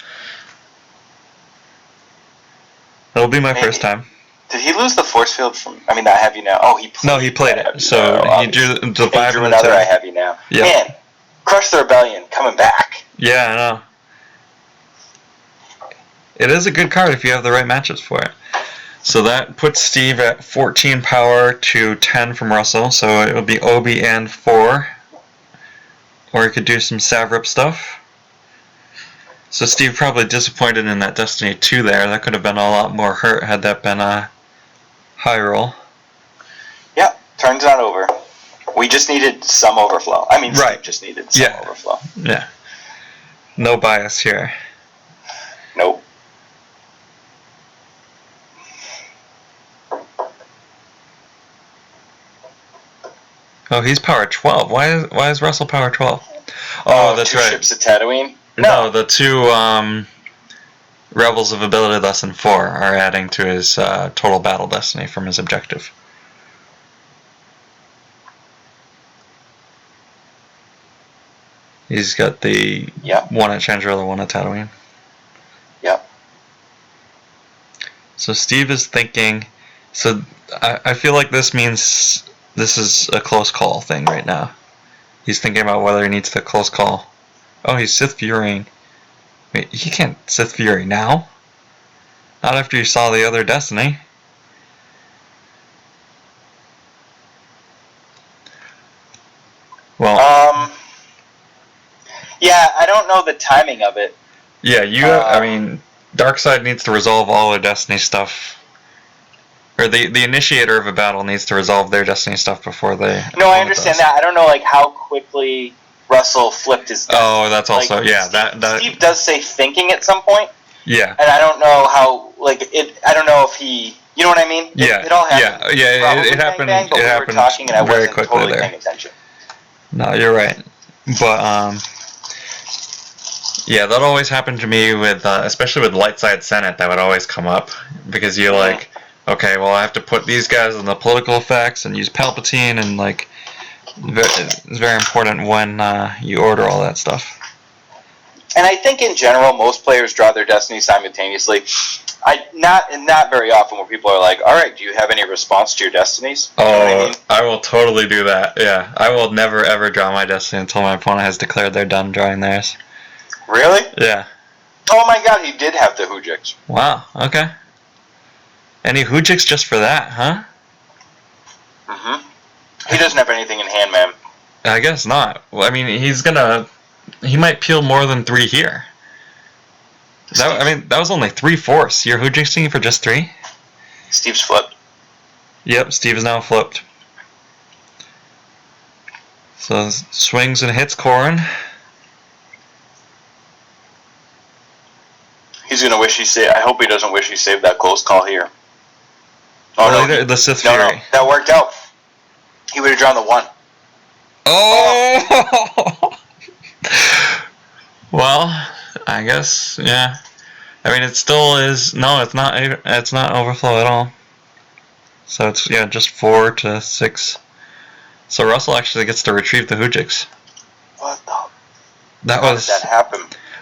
It'll be my first time. Did he lose the force field from? I mean, I have you now. Oh, he played. No, he played it. So he drew the 5 drew and the another. 10. I have you now. Yeah. Man, Crush the Rebellion coming back. Yeah, I know. It is a good card if you have the right matchups for it. So that puts Steve at 14 power to 10 from Russell. So it would be Obi and 4. Or he could do some Savrip stuff. So Steve probably disappointed in that Destiny 2 there. That could have been a lot more hurt had that been a high roll. Yep, turns not over. We just needed some overflow. I mean, Steve just needed some overflow. Yeah. No bias here. Nope. Oh, he's power 12. Why is Russell power 12? Oh, that's 2 right. ships at Tatooine? No, the 2 Rebels of Ability Lesson 4 are adding to his total battle destiny from his objective. He's got the one at Chandrila, the one at Tatooine. Yep. So Steve is thinking. So I feel like this means this is a close call thing right now. He's thinking about whether he needs the close call. Oh, he's Sith Furying. Wait, he can't Sith Fury now? Not after you saw the other Destiny. Well. Yeah, I don't know the timing of it. Yeah, I mean, Darkseid needs to resolve all their Destiny stuff. Or the initiator of a battle needs to resolve their Destiny stuff before they... No, I understand that. I don't know, how quickly Russell flipped his Destiny. Oh, that's also... Steve does say thinking at some point. Yeah. And I don't know how... I don't know if he... You know what I mean? Yeah. It all happened. Yeah, it happened... Bang, but it we happened were talking and I very wasn't quickly totally there. paying attention. No, you're right. But, yeah, that always happened to me with, especially with Light Side Senate, that would always come up. Because you're like, okay, well, I have to put these guys on the political effects and use Palpatine, and, it's very important when you order all that stuff. And I think in general, most players draw their destiny simultaneously. Not very often where people are like, all right, do you have any response to your destinies? You know what I mean? I will totally do that, yeah. I will never, ever draw my destiny until my opponent has declared they're done drawing theirs. Really? Yeah. Oh my god, he did have the Hoojiks. Wow, okay. Any Hoojiks just for that, huh? Mm-hmm. He doesn't have anything in hand, man. I guess not. Well, I mean, he might peel more than 3 here. That was only 3 force. You're Hoojiksing for just 3? Steve's flipped. Yep, Steve is now flipped. So swings and hits Corrin. He's gonna wish he saved. I hope he doesn't wish he saved that close call here. Oh no, the Sith Fury. No, that worked out. He would have drawn the 1. Oh! Well, I guess, yeah. I mean, it still is... No, it's not overflow at all. So it's, yeah, just 4 to 6. So Russell actually gets to retrieve the Hujix. What the? How did that happen?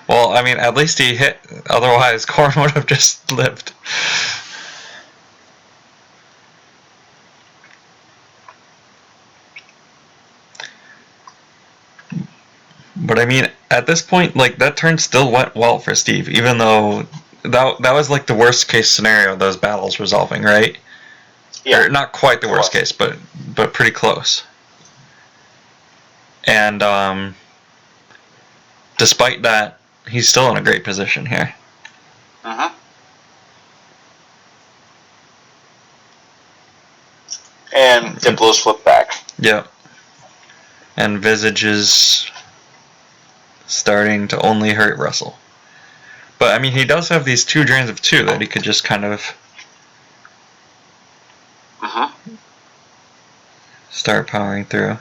Well, I mean, at least he hit. Otherwise, Corn would have just lived. But I mean, at this point, like, that turn still went well for Steve, even though that was like the worst case scenario of those battles resolving, right? Yeah. Or not quite the worst case, but pretty close. And despite that, he's still in a great position here. And Diplo's flip back. Yep. And Visage is starting to only hurt Russell. But I mean, he does have these 2 drains of 2 that he could just kind of start powering through.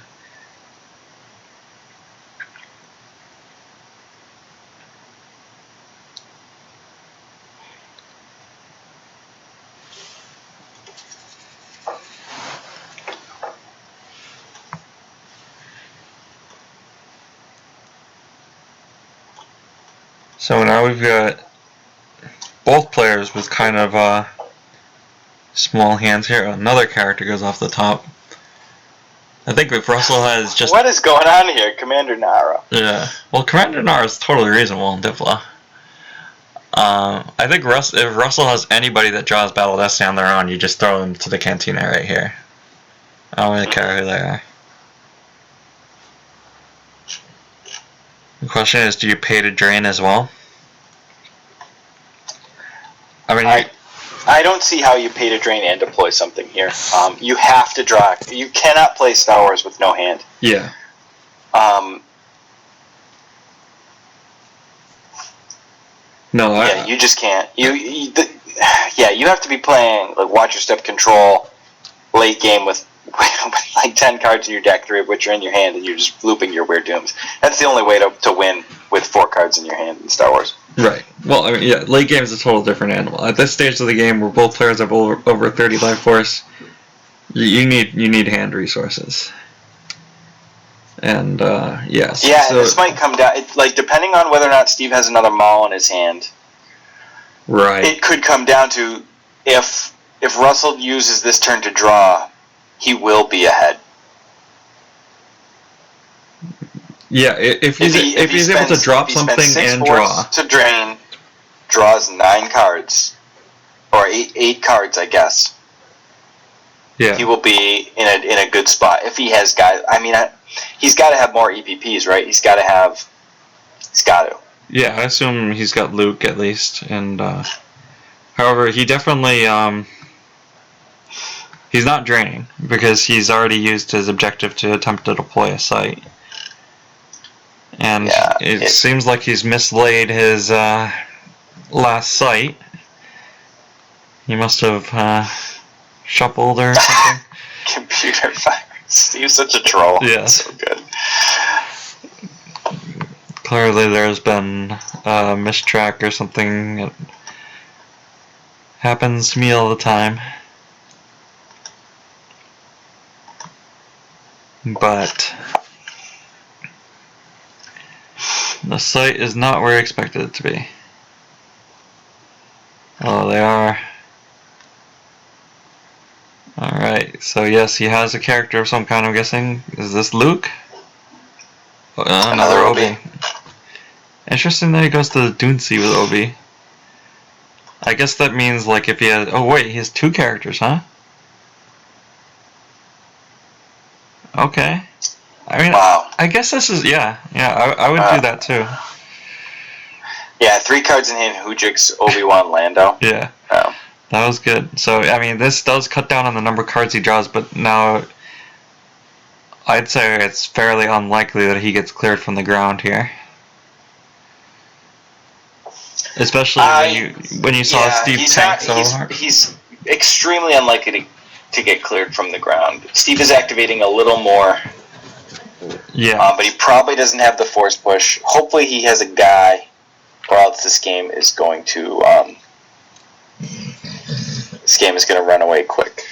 So now we've got both players with kind of small hands here. Another character goes off the top. I think if Russell has just... What is going on here, Commander Nara? Yeah. Well, Commander Nara is totally reasonable in Diplo. I think if Russell has anybody that draws Battle Destiny on their own, you just throw them to the Cantina right here. I don't really care who they are. The question is, do you pay to drain as well? I mean, I don't see how you pay to drain and deploy something here. You have to draw. You cannot play Star Wars with no hand. Yeah. You just can't. You have to be playing like Watch Your Step Control late game with like 10 cards in your deck, 3 of which are in your hand, and you're just looping your Weird Dooms. That's the only way to win with 4 cards in your hand in Star Wars. Right. Well, I mean, yeah, late game is a total different animal. At this stage of the game, where both players have over 30 life force, you need hand resources. And yes. Yeah, so, this might come down. Like depending on whether or not Steve has another Maul in his hand. Right. It could come down to if Russell uses this turn to draw, he will be ahead. Yeah, if he's able to drop something and draw. To drain, draws 9 cards, or 8 cards, I guess. Yeah. He will be in a good spot if he has guys. I mean, he's got to have more EPPs, right? He's got to. Yeah, I assume he's got Luke at least, and however, he definitely he's not draining because he's already used his objective to attempt to deploy a site. And it seems like he's mislaid his last site. He must have shuffled or something. Computer virus. Steve's such a troll. Yeah. So good. Clearly there's been a mistrack or something. It happens to me all the time. But the site is not where I expected it to be. Oh, they are. Alright, so yes, he has a character of some kind, I'm guessing. Is this Luke? Another Obi. Interesting that he goes to the Doonsea with Obi. I guess that means, like, if he has... Oh, wait, he has 2 characters, huh? Okay. I mean, wow. I guess this is... Yeah, I would do that, too. Yeah, 3 cards in hand, Hujix, Obi-Wan, Lando. Yeah. That was good. So, I mean, this does cut down on the number of cards he draws, but now I'd say it's fairly unlikely that he gets cleared from the ground here. Especially when you saw Steve tank so hard. He's extremely unlikely to get cleared from the ground. Steve is activating a little more. Yeah. But he probably doesn't have the force push. Hopefully he has a guy, or else this game is going to run away quick.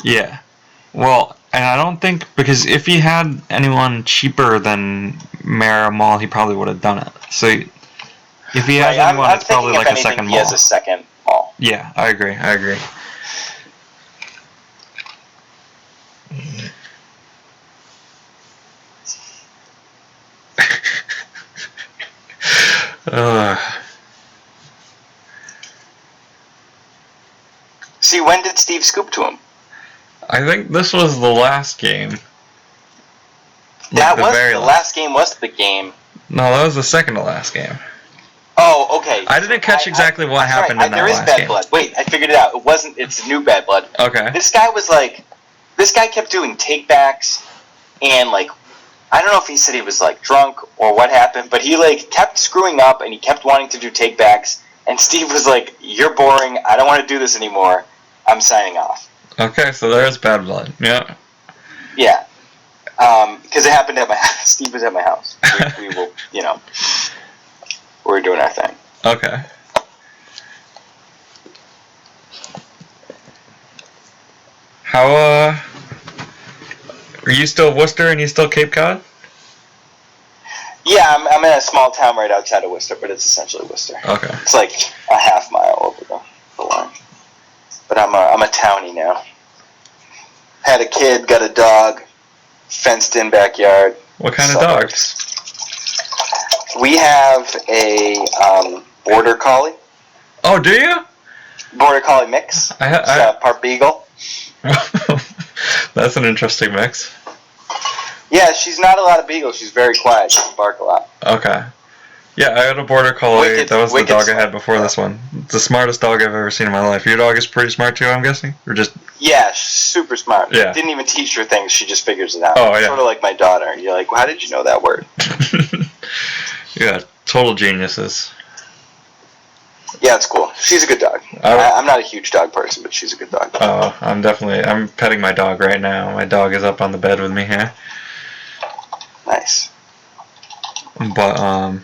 Yeah. Well, and I don't think, because if he had anyone cheaper than Mara Mall, he probably would have done it. So if he has Right, anyone, I'm it's probably thinking like if a anything, second he has Mall. a second Maul. Yeah, I agree. See, when did Steve scoop to him? I think this was the last game. That was the last game. Was the game? No, that was the second to last game. Oh, okay. I didn't catch exactly what happened in that there is last bad game. blood. Wait, I figured it out. It wasn't. It's new bad blood. Okay. This guy kept doing takebacks, and like, I don't know if he said he was like drunk or what happened, but he like kept screwing up and he kept wanting to do takebacks. And Steve was like, "You're boring. I don't want to do this anymore. I'm signing off." Okay, so there's bad blood. Yeah. Yeah. Because it happened at my house. Steve was at my house. We will, we were doing our thing. Okay. How, are you still Worcester and you still Cape Cod? Yeah, I'm in a small town right outside of Worcester, but it's essentially Worcester. Okay. It's like a half mile over the line. But I'm a townie now. Had a kid, got a dog, fenced in backyard. What kind suburbs. of dogs? We have a border collie. Oh, do you? Border collie mix. It's part beagle. That's an interesting mix. Yeah, she's not a lot of beagle. She's very quiet. She doesn't bark a lot. Okay. Yeah, I had a border collie. That was the dog I had before this one. It's the smartest dog I've ever seen in my life. Your dog is pretty smart too, I'm guessing? Or just... Yeah, super smart. Yeah. Didn't even teach her things. She just figures it out. Oh, yeah. Sort of like my daughter. You're like, well, how did you know that word? Yeah, total geniuses. Yeah, it's cool. She's a good dog. I'm not a huge dog person, but she's a good dog. Oh, I'm petting my dog right now. My dog is up on the bed with me here. Nice. But,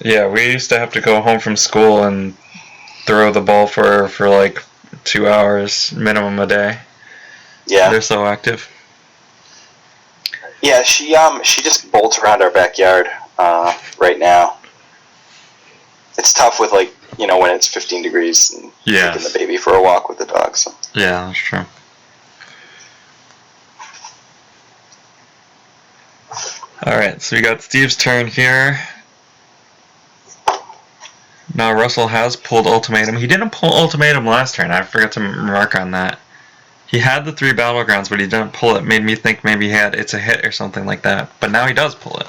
yeah, we used to have to go home from school and throw the ball for like 2 hours minimum a day. Yeah. They're so active. Yeah, she just bolts around our backyard right now. It's tough with when it's 15 degrees and taking the baby for a walk with the dog. So. Yeah, that's true. Alright, so we got Steve's turn here. Now Russell has pulled Ultimatum. He didn't pull Ultimatum last turn. I forgot to remark on that. He had the 3 Battlegrounds, but he didn't pull it. Made me think maybe he had It's a Hit or something like that. But now he does pull it.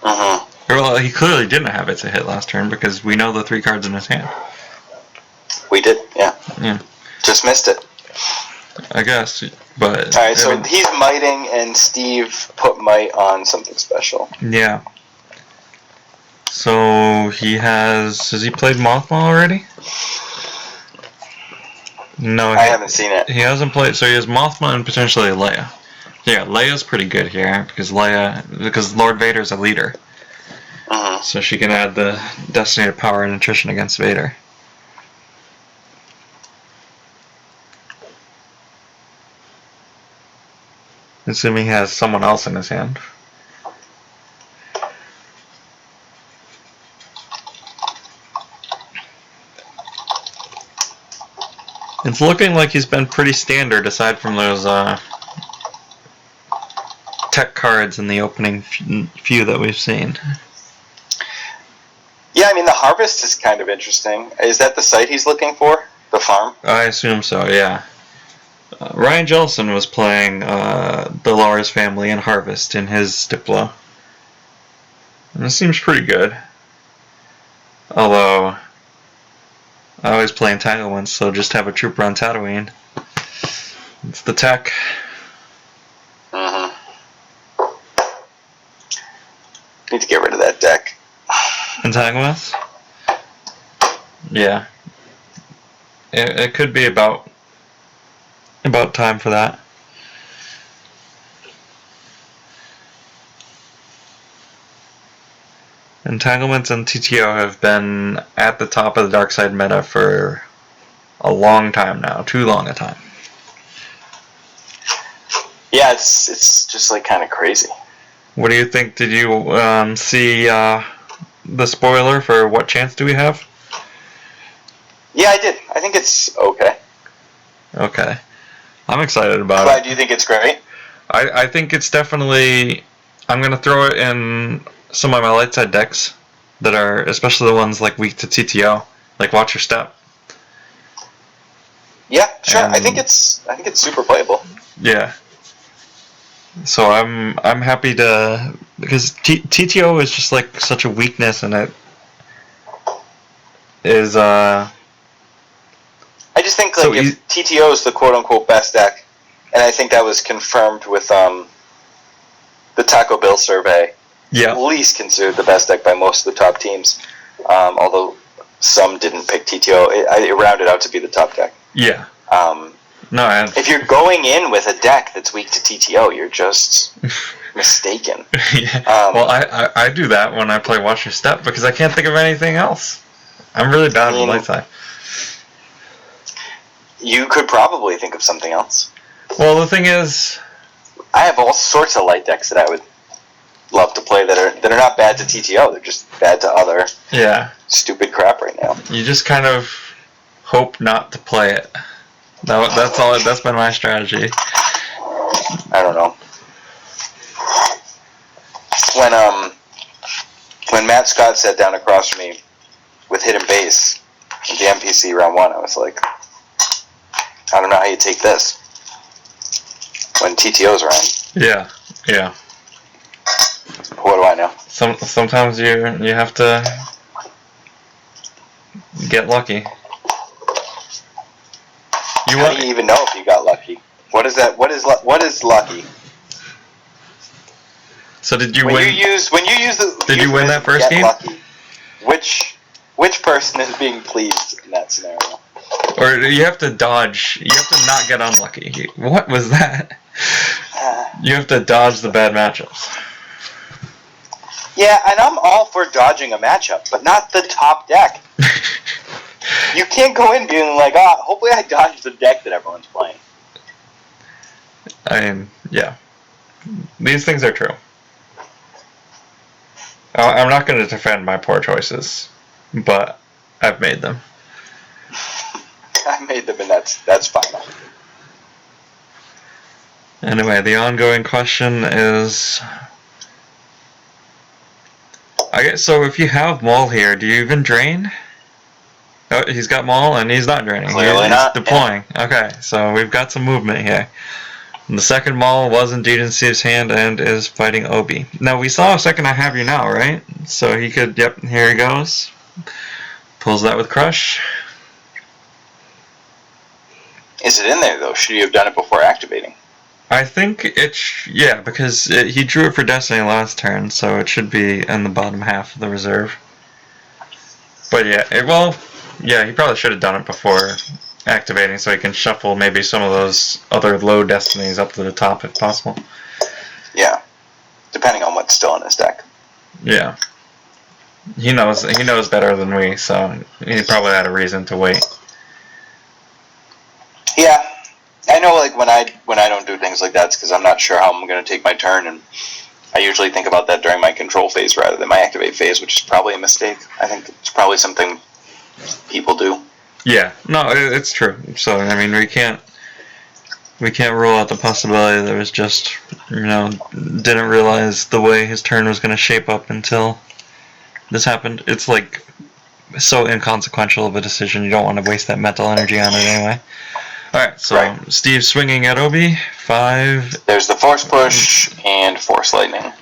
Uh-huh. Well, he clearly didn't have It's a Hit last turn because we know the 3 cards in his hand. We did, yeah. Yeah. Just missed it. I guess, but... Alright, so he's miting, and Steve put might on something special. Yeah. So he has he played Mothma already? No, I haven't seen it. He hasn't played, so he has Mothma and potentially Leia. Yeah, Leia's pretty good here because Lord Vader's a leader. Uh-huh. So she can add the Destiny of Power and Attrition against Vader. Assuming he has someone else in his hand. It's looking like he's been pretty standard aside from those tech cards in the opening few that we've seen. Yeah, I mean, the Harvest is kind of interesting. Is that the site he's looking for? The farm? I assume so, yeah. Ryan Jellison was playing the Lars family in Harvest in his Diplo. And it seems pretty good. Although, I always play Entanglements, so just have a trooper on Tatooine. It's the tech. Uh-huh. Need to get rid of that deck. Entanglements? Yeah. It could be about time for that. Entanglements and TTO have been at the top of the dark side meta for a long time now. Too long a time. Yeah, it's just like kind of crazy. What do you think? Did you see the spoiler for What Chance Do We Have? Yeah, I did. I think it's okay. Okay. I'm excited about Why it. do you think it's great? I think it's definitely... I'm going to throw it in some of my light side decks that are, especially the ones like weak to TTO, like Watch Your Step. Yeah, sure. And, I think it's super playable. Yeah. So I'm happy to... Because TTO is just like such a weakness, and it is... I just think like So if TTO is the quote unquote best deck, and I think that was confirmed with the Taco Bill survey. Yeah. At least considered the best deck by most of the top teams. Although some didn't pick TTO, it rounded out to be the top deck. Yeah. No, if you're going in with a deck that's weak to TTO, you're just mistaken. Yeah. Well, I do that when I play Watch Your Step because I can't think of anything else. I'm really bad with light side. You could probably think of something else. Well, the thing is, I have all sorts of light decks that I would love to play that are not bad to TTO. They're just bad to other stupid crap right now. You just kind of hope not to play it. That's all. That's been my strategy. I don't know. When Matt Scott sat down across from me with Hidden Base at the MPC round 1, I was like, I don't know how you take this when TTO's around. Yeah, yeah. What do I know? Sometimes you have to get lucky. How do you even know if you got lucky? What is that? What is lucky? So did you when win? You use the. Did you win that first game? Lucky, which person is being pleased in that scenario? Or you have to dodge. You have to not get unlucky. What was that? You have to dodge the bad matchups. Yeah, and I'm all for dodging a matchup, but not the top deck. You can't go in being like, hopefully I dodge the deck that everyone's playing. I mean, yeah. These things are true. I'm not going to defend my poor choices, but I've made them. I made them, and that's fine. Anyway, the ongoing question is... I guess, so if you have Maul here, do you even drain? Oh, he's got Maul and he's not draining. Clearly he's not. deploying. Yeah. Okay, so we've got some movement here. And the second Maul was indeed in Steve's hand and is fighting Obi. Now, we saw a second I have you now, right? So he could, yep, here he goes. Pulls that with Crush. Is it in there, though? Should you have done it before activating? I think yeah, because he drew it for Destiny last turn, so it should be in the bottom half of the reserve. But yeah, he probably should have done it before activating, so he can shuffle maybe some of those other low Destinies up to the top if possible. Yeah, depending on what's still in his deck. Yeah, he knows better than we, so he probably had a reason to wait. Yeah. I know, like, when I don't do things like that, it's because I'm not sure how I'm going to take my turn, and I usually think about that during my control phase rather than my activate phase, which is probably a mistake. I think it's probably something people do. Yeah, no, it's true. So, I mean, we can't rule out the possibility that it was just, didn't realize the way his turn was going to shape up until this happened. It's, like, so inconsequential of a decision, you don't want to waste that mental energy on it anyway. Alright, so right. Steve's swinging at Obi. 5. There's the Force Push and Force Lightning.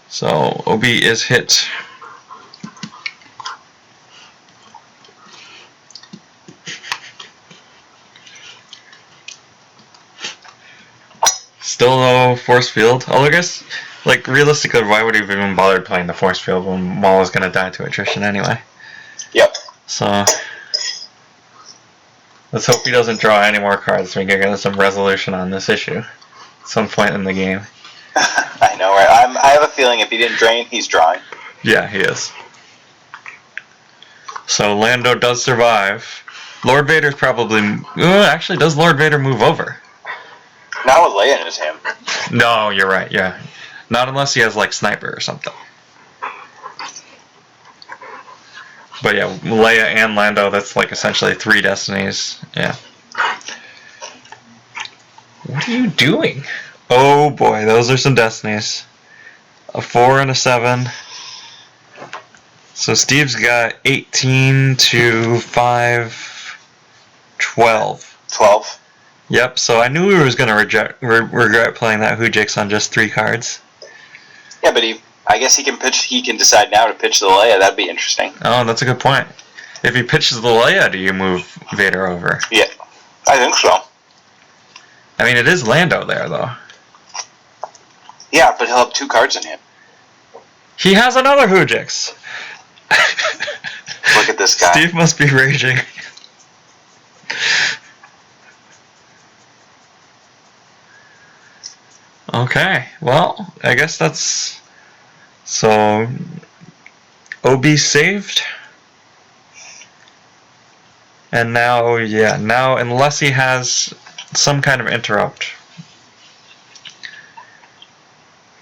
So Obi is hit. Still no Force Field. Although I guess, like, realistically, why would he have even bothered playing the Force Field when Maul is going to die to attrition anyway? Yep. So... let's hope he doesn't draw any more cards so we can get some resolution on this issue at some point in the game. I know, right? I have a feeling if he didn't drain, he's drawing. Yeah, he is. So Lando does survive. Lord Vader's probably... actually, does Lord Vader move over? Not with Leia in his hand. No, you're right, yeah. Not unless he has, like, Sniper or something. But yeah, Leia and Lando, that's like essentially 3 destinies. Yeah. What are you doing? Oh boy, those are some destinies. A 4 and a 7. So Steve's got 18 to 5, 12. 12. Yep, so I knew he was going to regret playing that Hoojix on just 3 cards. Yeah, but I guess he can pitch. He can decide now to pitch the Leia. That'd be interesting. Oh, that's a good point. If he pitches the Leia, do you move Vader over? Yeah, I think so. I mean, it is Lando there, though. Yeah, but he'll have 2 cards in him. He has another Hoojix. Look at this guy. Steve must be raging. Okay, well, I guess that's... So... OB saved. And now, yeah, now unless he has some kind of interrupt,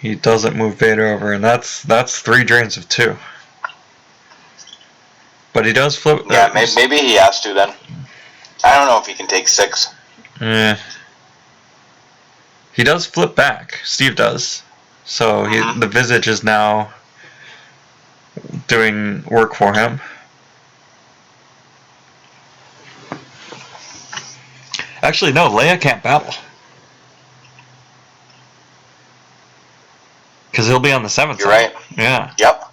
he doesn't move Vader over, and that's 3 drains of 2. But he does flip... Yeah, maybe he has to then. I don't know if he can take 6. Yeah. He does flip back. Steve does. So the Visage is now doing work for him. Actually, no, Leia can't battle. Because he'll be on the 7th You're right. Yeah. Yep.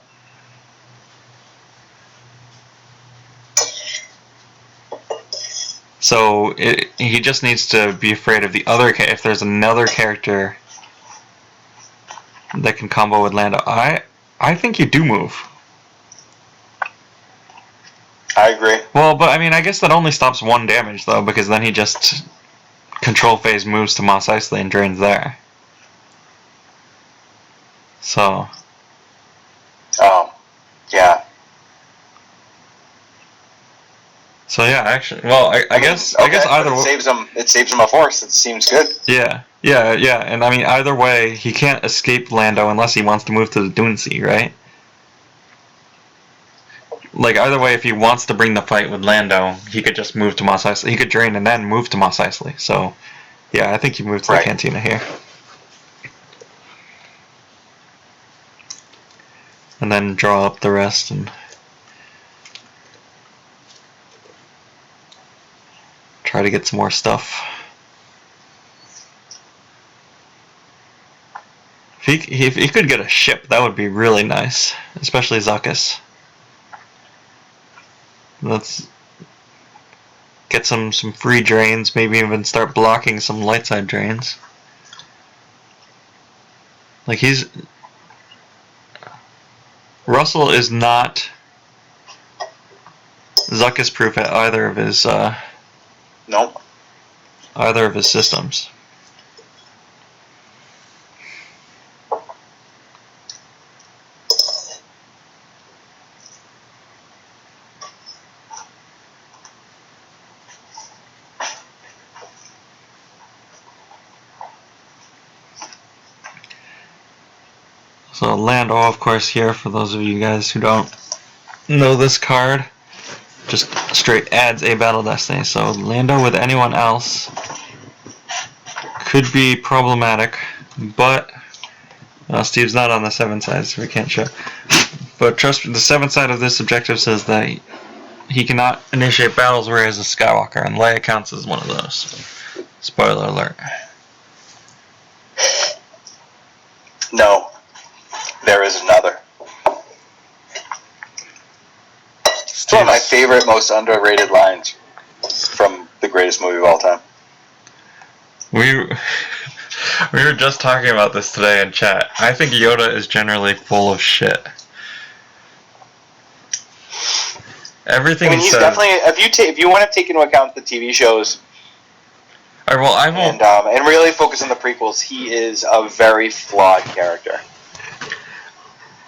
So he just needs to be afraid of the other... If there's another character that can combo with Lando. I think you do move. I agree. Well, but I mean, I guess that only stops 1 damage, though, because then he just control phase moves to Mos Eisley and drains there. So... Oh, yeah. So yeah, actually, well, I guess either way, it saves him a force. It seems good. yeah, and I mean either way, he can't escape Lando unless he wants to move to the Dune Sea, right? Like either way, if he wants to bring the fight with Lando, he could just move to Mos Eisley. He could drain and then move to Mos Eisley. So, yeah, I think you move to the Cantina here, and then draw up the rest and. Try to get some more stuff. If he could get a ship, that would be really nice, especially Zuckuss. Let's get some free drains, maybe even start blocking some light side drains. Like Russell is not Zuckuss proof at either of his Nope. Either of his systems. So Lando, of course, here for those of you guys who don't know this card. Just straight adds a battle destiny. So Lando with anyone else could be problematic, but Steve's not on the 7 side, so we can't show. But trust me, the 7 side of this objective says that he cannot initiate battles where he has a Skywalker, and Leia counts as one of those. Spoiler alert. No, there is another. It's one of my favorite, most underrated lines from the greatest movie of all time. We were just talking about this today in chat. I think Yoda is generally full of shit. Everything. I mean, he's definitely. If you want to take into account the TV shows, and really focus on the prequels, he is a very flawed character.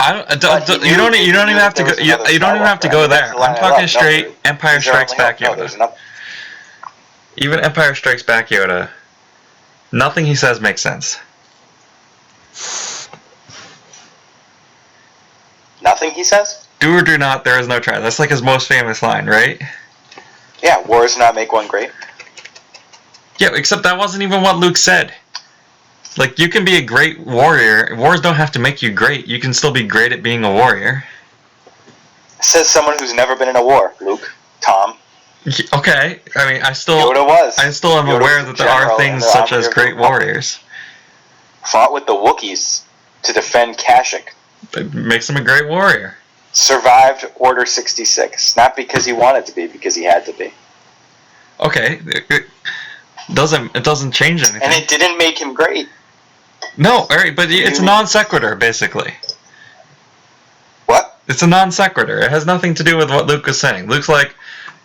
You don't even have to go. You don't even have to go there. I'm talking straight Empire Strikes Back Yoda. Even Empire Strikes Back Yoda, nothing he says makes sense. Nothing he says? Do or do not, there is no try. That's like his most famous line, right? Yeah, wars not make one great. Yeah, except that wasn't even what Luke said. Like, you can be a great warrior. Wars don't have to make you great. You can still be great at being a warrior. Says someone who's never been in a war, Luke. Tom. Okay, I mean, I still Yoda was. am Yoda aware was that there are general in things the such army as of great the warriors. Fought with the Wookiees to defend Kashyyyk. It makes him a great warrior. Survived Order 66. Not because he wanted to be, because he had to be. Okay, it doesn't change anything. And it didn't make him great. No, alright, but it's a non sequitur, basically. What? It's a non sequitur. It has nothing to do with what Luke was saying. Luke's like,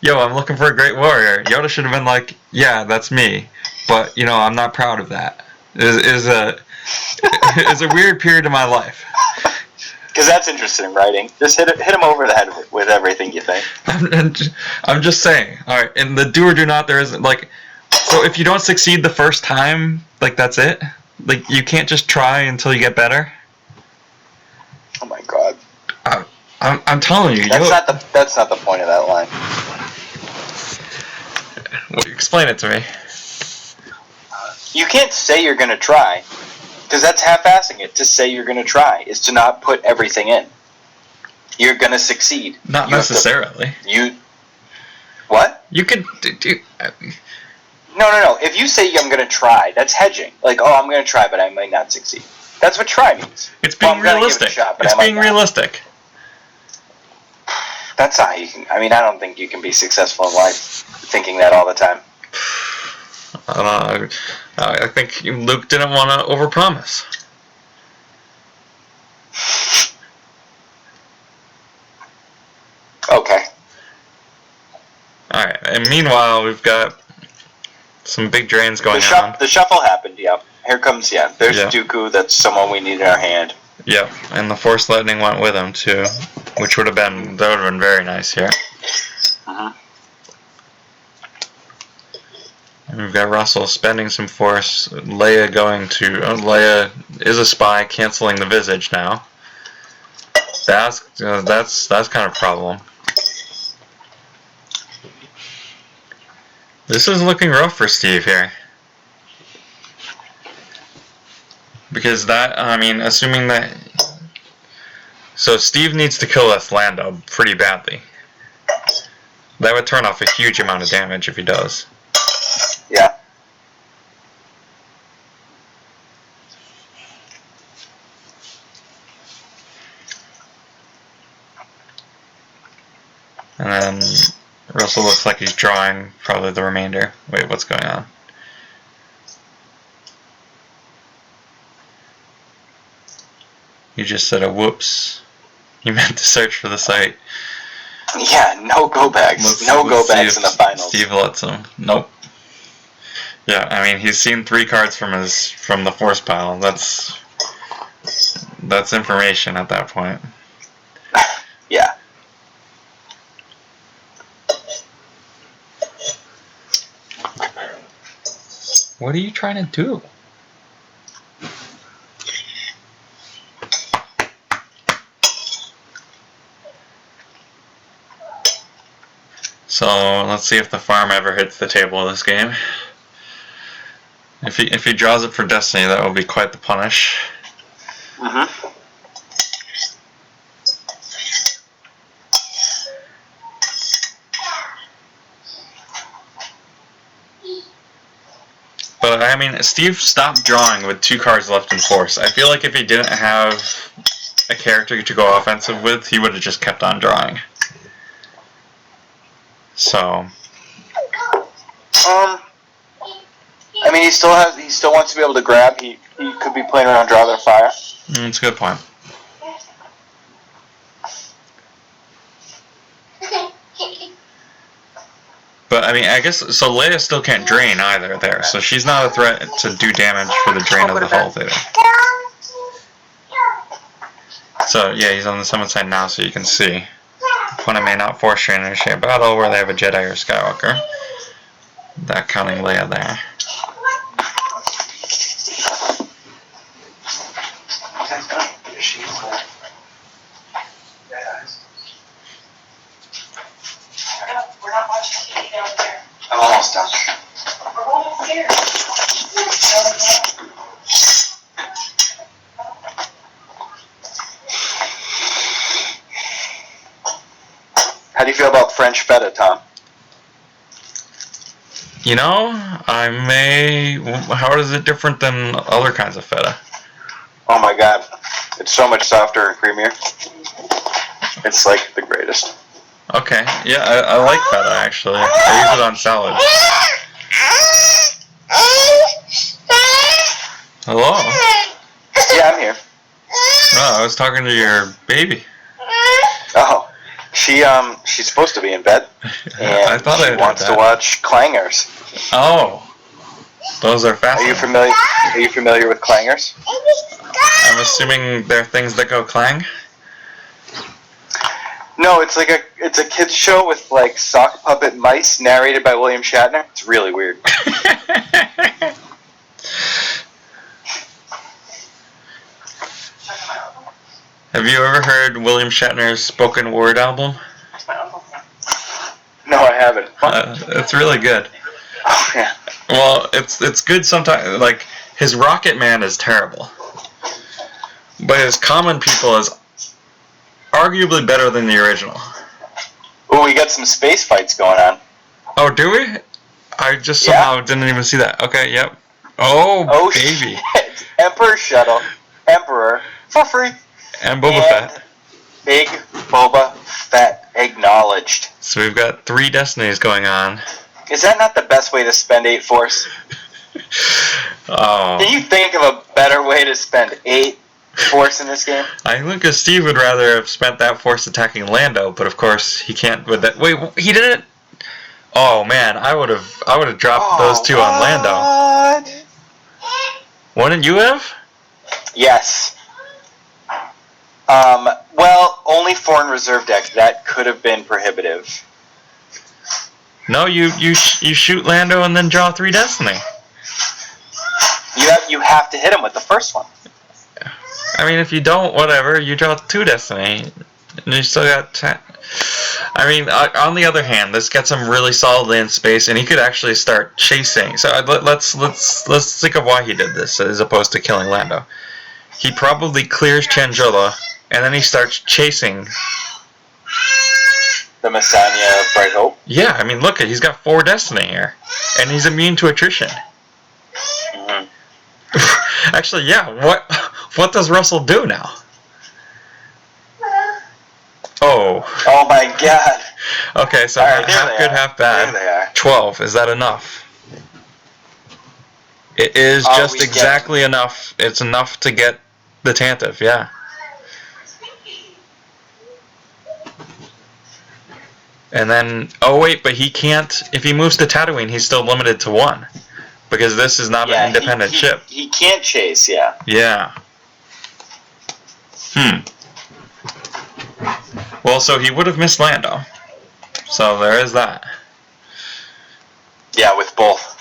yo, I'm looking for a great warrior. Yoda should have been like, yeah, that's me. But, you know, I'm not proud of that. Is a weird period of my life. Because that's interesting in writing. Just hit him over the head with everything you think. I'm just saying. Alright, in the do or do not, there isn't, like, so if you don't succeed the first time, like, that's it? Like, you can't just try until you get better? Oh my god. I'm telling you. That's not the point of that line. Well, explain it to me. You can't say you're going to try, because that's half-assing it. To say you're going to try is to not put everything in. You're going to succeed. Not necessarily. What? You could No. If you say I'm going to try, that's hedging. Like, oh, I'm going to try, but I might not succeed. That's what try means. It's being realistic. It's being realistic. That's not how you can. I mean, I don't think you can be successful in life thinking that all the time. I think Luke didn't want to overpromise. Okay. Alright, and meanwhile, we've got some big drains going on. The shuffle happened, yeah. Here comes, there's Yeah. Dooku, that's someone we need in our hand. Yep, and the Force Lightning went with him, too, which would have been very nice here. Uh-huh. And we've got Russell spending some Force, Leia Leia is a spy, canceling the visage now. That's kind of a problem. This is looking rough for Steve here. Because assuming that... So Steve needs to kill this Lando pretty badly. That would turn off a huge amount of damage if he does. Yeah. And then Russell looks like he's drawing probably the remainder. Wait, what's going on? You just said a whoops. You meant to search for the site. Yeah, no go-backs. No go-backs in the finals. Steve lets him. Nope. Yeah, I mean, he's seen 3 cards from the Force pile. That's information at that point. Yeah. What are you trying to do? So let's see if the farm ever hits the table of this game. If he draws it for Destiny, that will be quite the punish. Uh-huh. But I mean, Steve stopped drawing with 2 cards left in Force. I feel like if he didn't have a character to go offensive with, he would have just kept on drawing. So. I mean, he still wants to be able to grab. He could be playing around Draw Their Fire. That's a good point. But I mean, I guess so. Leia still can't drain either there, so she's not a threat to do damage for the drain of the hull theater. So yeah, he's on the summon side now, so you can see. Opponent may not force drain initiate battle where they have a Jedi or Skywalker. that cunning Leia there. We're not watching TV down there. I'm almost done. We're going upstairs. How do you feel about French feta, Tom? You know, how is it different than other kinds of feta? Oh my god. It's so much softer and creamier. It's like the greatest. Okay, yeah, I like feta actually. I use it on salad. Hello? Yeah, I'm here. Oh, I was talking to your baby. Oh. She's supposed to be in bed. And I thought she I wants heard that. to watch clangers. Oh. Those are Are fascinating. you familiar with clangers? I'm assuming they're things that go clang? No, it's a kids show with like sock puppet mice narrated by William Shatner. It's really weird. Have you ever heard William Shatner's spoken word album? No, I haven't. It's really good. Oh yeah. Well, it's good sometimes. Like, his Rocket Man is terrible. But his Common People is arguably better than the original. Ooh, we got some space fights going on. Oh, do we? I just somehow didn't even see that. Okay, yep. Oh baby. Shit. Emperor, for free. And Boba Fett. Big Boba Fett acknowledged. So we've got 3 destinies going on. Is that not the best way to spend 8 Force? Oh. Can you think of a better way to spend 8 Force in this game? I think that Steve would rather have spent that Force attacking Lando, but of course he can't with that. Wait, he didn't? Oh man, I would have dropped those 2 on Lando. Wouldn't you have? Yes. Well, only foreign reserve deck. That could have been prohibitive. No, you shoot Lando and then draw 3 destiny. You have to hit him with the first one. I mean, if you don't, whatever, you draw 2 destiny, and you still got 10. I mean, on the other hand, this gets him really solidly in space, and he could actually start chasing. So let's think of why he did this as opposed to killing Lando. He probably clears Changela, and then he starts chasing. The Messiah of Bright Hope. Yeah, I mean, look, he's got 4 destiny here, and he's immune to attrition. Mm-hmm. Actually, yeah. What does Russell do now? Oh. Oh my god. Okay, so Right, half good, half bad. There they are. 12. Is that enough? It is just exactly enough. It's enough to get the Tantive, yeah. And then, oh wait, but he can't, if he moves to Tatooine, he's still limited to 1. Because this is not an independent ship. He can't chase, yeah. Yeah. Well, so he would have missed Lando. So there is that. Yeah, with both.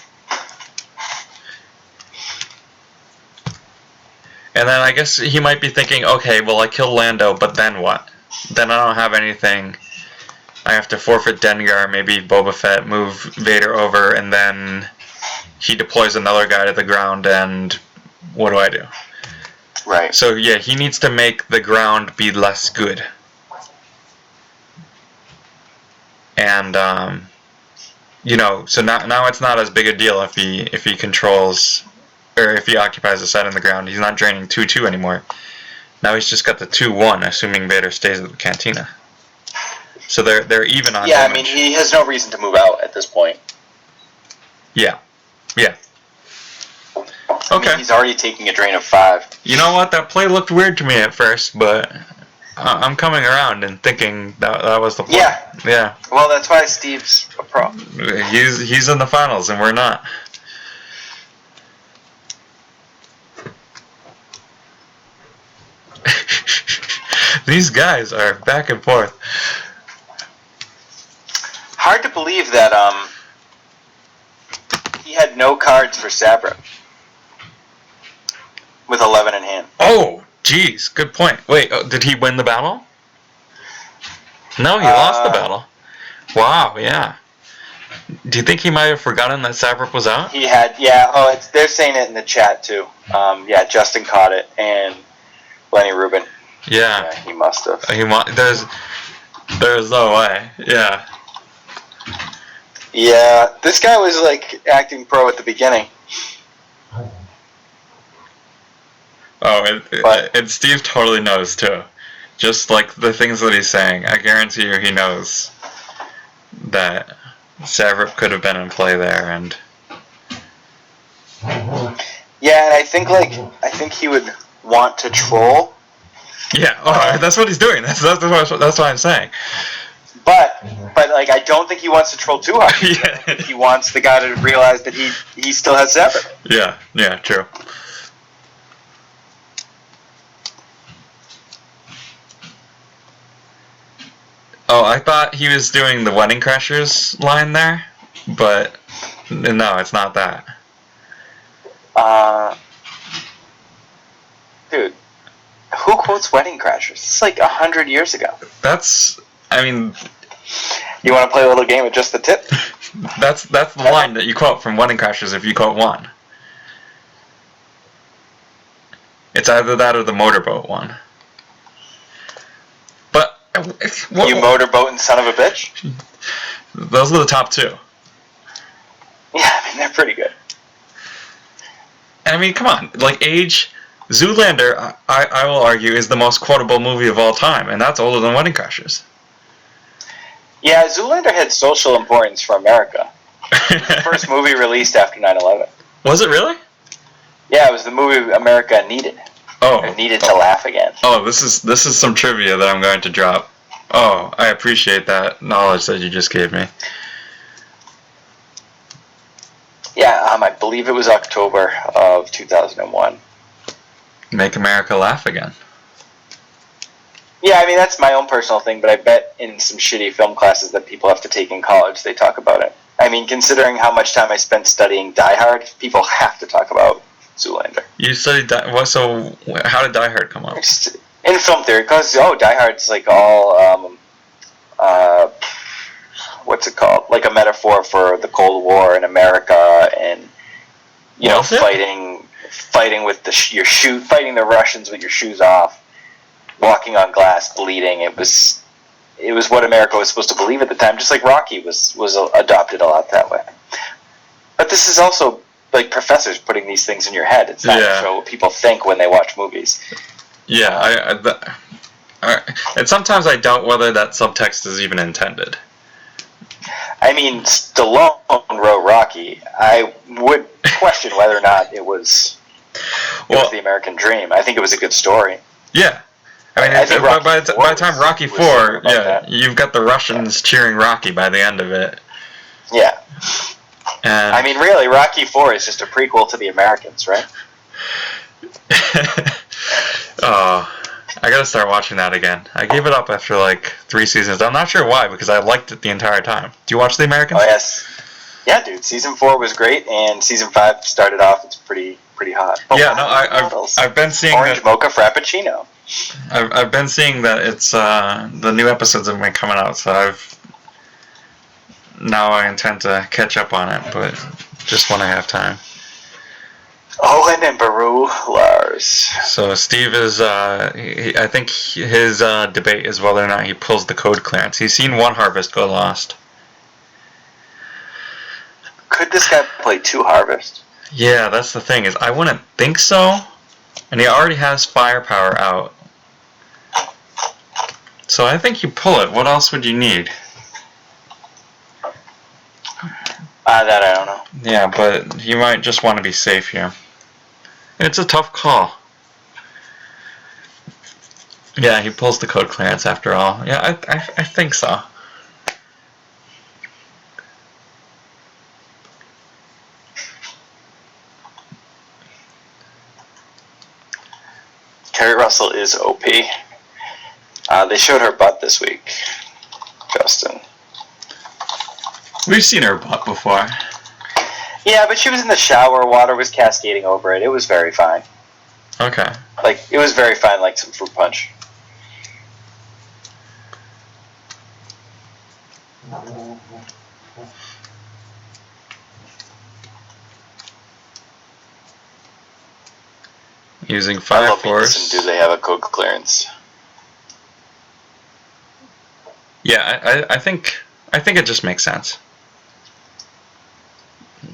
And then I guess he might be thinking, okay, well, I kill Lando, but then what? Then I don't have anything. I have to forfeit Dengar, maybe Boba Fett, move Vader over, and then he deploys another guy to the ground, and what do I do? Right. So yeah, he needs to make the ground be less good. And you know, so now it's not as big a deal if he controls, or if he occupies a side on the ground. He's not draining 2-2 anymore. Now he's just got the 2-1, assuming Vader stays at the cantina. So they're even on damage. I mean, he has no reason to move out at this point. Yeah. Yeah. I Okay. mean, he's already taking a drain of 5. You know what? That play looked weird to me at first, but I'm coming around and thinking that was the play. Yeah. Yeah. Well, that's why Steve's a pro. He's in the finals and we're not. These guys are back and forth. Hard to believe that he had no cards for Sabra with 11 in hand. Oh, geez, good point. Wait, did he win the battle? No, he lost the battle. Wow, yeah. Do you think he might have forgotten that Sabrip was out? He had, they're saying it in the chat too. Justin caught it, and Lenny Rubin. Yeah. He must have. There's no way. Yeah. Yeah, this guy was like acting pro at the beginning. Oh, and Steve totally knows too. Just like the things that he's saying, I guarantee you he knows that Savrip could have been in play there, and yeah, and I think he would want to troll. Yeah, that's what he's doing. That's what I'm saying. But like I don't think he wants to troll too hard. Yeah. I think he wants the guy to realize that he still has Savrip. Yeah, true. Oh, I thought he was doing the Wedding Crashers line there, but no, it's not that. Dude, who quotes Wedding Crashers? It's like 100 years ago. You want to play a little game with just the tip? That's the line that you quote from Wedding Crashers if you quote one. It's either that or the motorboat one. But you motorboat and son of a bitch? Those are the top two. Yeah, they're pretty good. Come on, like age. Zoolander, I will argue, is the most quotable movie of all time, and that's older than Wedding Crashers. Yeah, Zoolander had social importance for America. It was the first movie released after 9/11. Was it really? Yeah, it was the movie America needed. It needed to laugh again. Oh, this is some trivia that I'm going to drop. Oh, I appreciate that knowledge that you just gave me. Yeah, I believe it was October of 2001. Make America laugh again. Yeah, that's my own personal thing, but I bet in some shitty film classes that people have to take in college, they talk about it. Considering how much time I spent studying Die Hard, people have to talk about Zoolander. You studied so how did Die Hard come up? In film theory, because Die Hard's like all what's it called? Like a metaphor for the Cold War in America, and fighting with fighting the Russians with your shoes off, walking on glass, bleeding. It was what America was supposed to believe at the time, just like Rocky was adopted a lot that way. But this is also like professors putting these things in your head. It's not to show what people think when they watch movies. Yeah, and sometimes I doubt whether that subtext is even intended. Stallone wrote Rocky. I would question whether or not it was the American dream. I think it was a good story. Yeah. I think by the time Rocky 4, you've got the Russians cheering Rocky by the end of it. Yeah. And really, Rocky 4 is just a prequel to the Americans, right? Oh, I gotta start watching that again. I gave it up after like 3 seasons. I'm not sure why, because I liked it the entire time. Do you watch The Americans? Oh, yes. Yeah, dude. Season 4 was great, and Season 5 started off, it's pretty hot. But I've been seeing Orange Mocha Frappuccino. I've been seeing that it's the new episodes have been coming out, so I intend to catch up on it, but just when I have time. Owen and Baru Lars. So Steve is, I think his debate is whether or not he pulls the code clearance. He's seen one harvest go lost. Could this guy play 2 harvest? Yeah, that's the thing, is I wouldn't think so. And he already has firepower out. So I think you pull it. What else would you need? That I don't know. Yeah, but you might just want to be safe here. It's a tough call. Yeah, he pulls the code clearance after all. Yeah, I think so. Carrie Russell is OP. They showed her butt this week, Justin. We've seen her butt before. Yeah, but she was in the shower. Water was cascading over it. It was very fine. Okay. Like, it was very fine, like some fruit punch. Using I Fire love Force. Venus, and do they have a code clearance? Yeah, I think it just makes sense.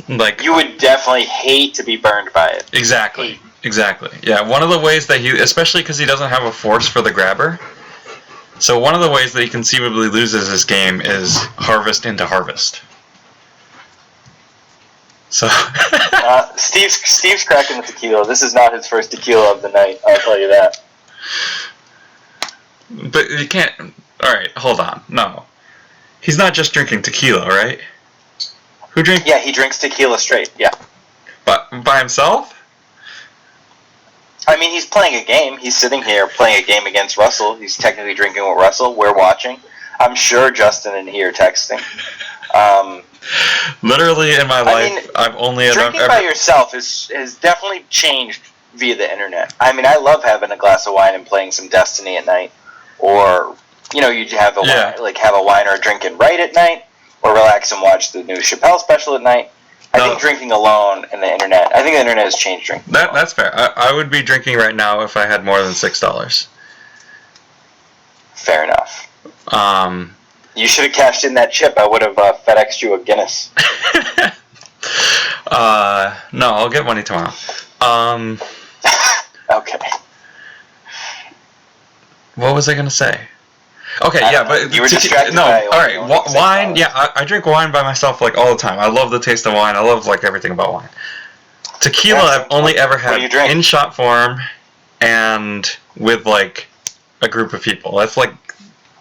Like, You would definitely hate to be burned by it. exactly. Hate. Exactly. Yeah, one of the ways that he, especially because he doesn't have a force for the grabber, so one of the ways that he conceivably loses this game is harvest into harvest. So. Steve's cracking the tequila. This is not his first tequila of the night, I'll tell you that. But you can't. Alright, hold on. No. He's not just drinking tequila, right? Who drinks? Yeah, he drinks tequila straight, yeah. But by himself? I mean, he's playing a game. He's sitting here playing a game against Russell. He's technically drinking with Russell. We're watching. I'm sure Justin and he are texting. Literally in my life, I've only drinking by yourself has definitely changed via the internet. I mean, I love having a glass of wine and playing some Destiny at night, or you have a wine, have a wine or a drink and write at night, or relax and watch the new Chappelle special at night. I think drinking alone and the internet. I think the internet has changed drinking. That's fair. I would be drinking right now if I had more than $6. Fair enough. You should have cashed in that chip. I would have FedExed you a Guinness. No, I'll get money tomorrow. Okay. What was I gonna say? Okay, yeah, but you were distracted. No, by all right. Wine. Yeah, I drink wine by myself like all the time. I love the taste of wine. I love like everything about wine. Tequila, I've only ever had in shot form, and with like a group of people. That's like,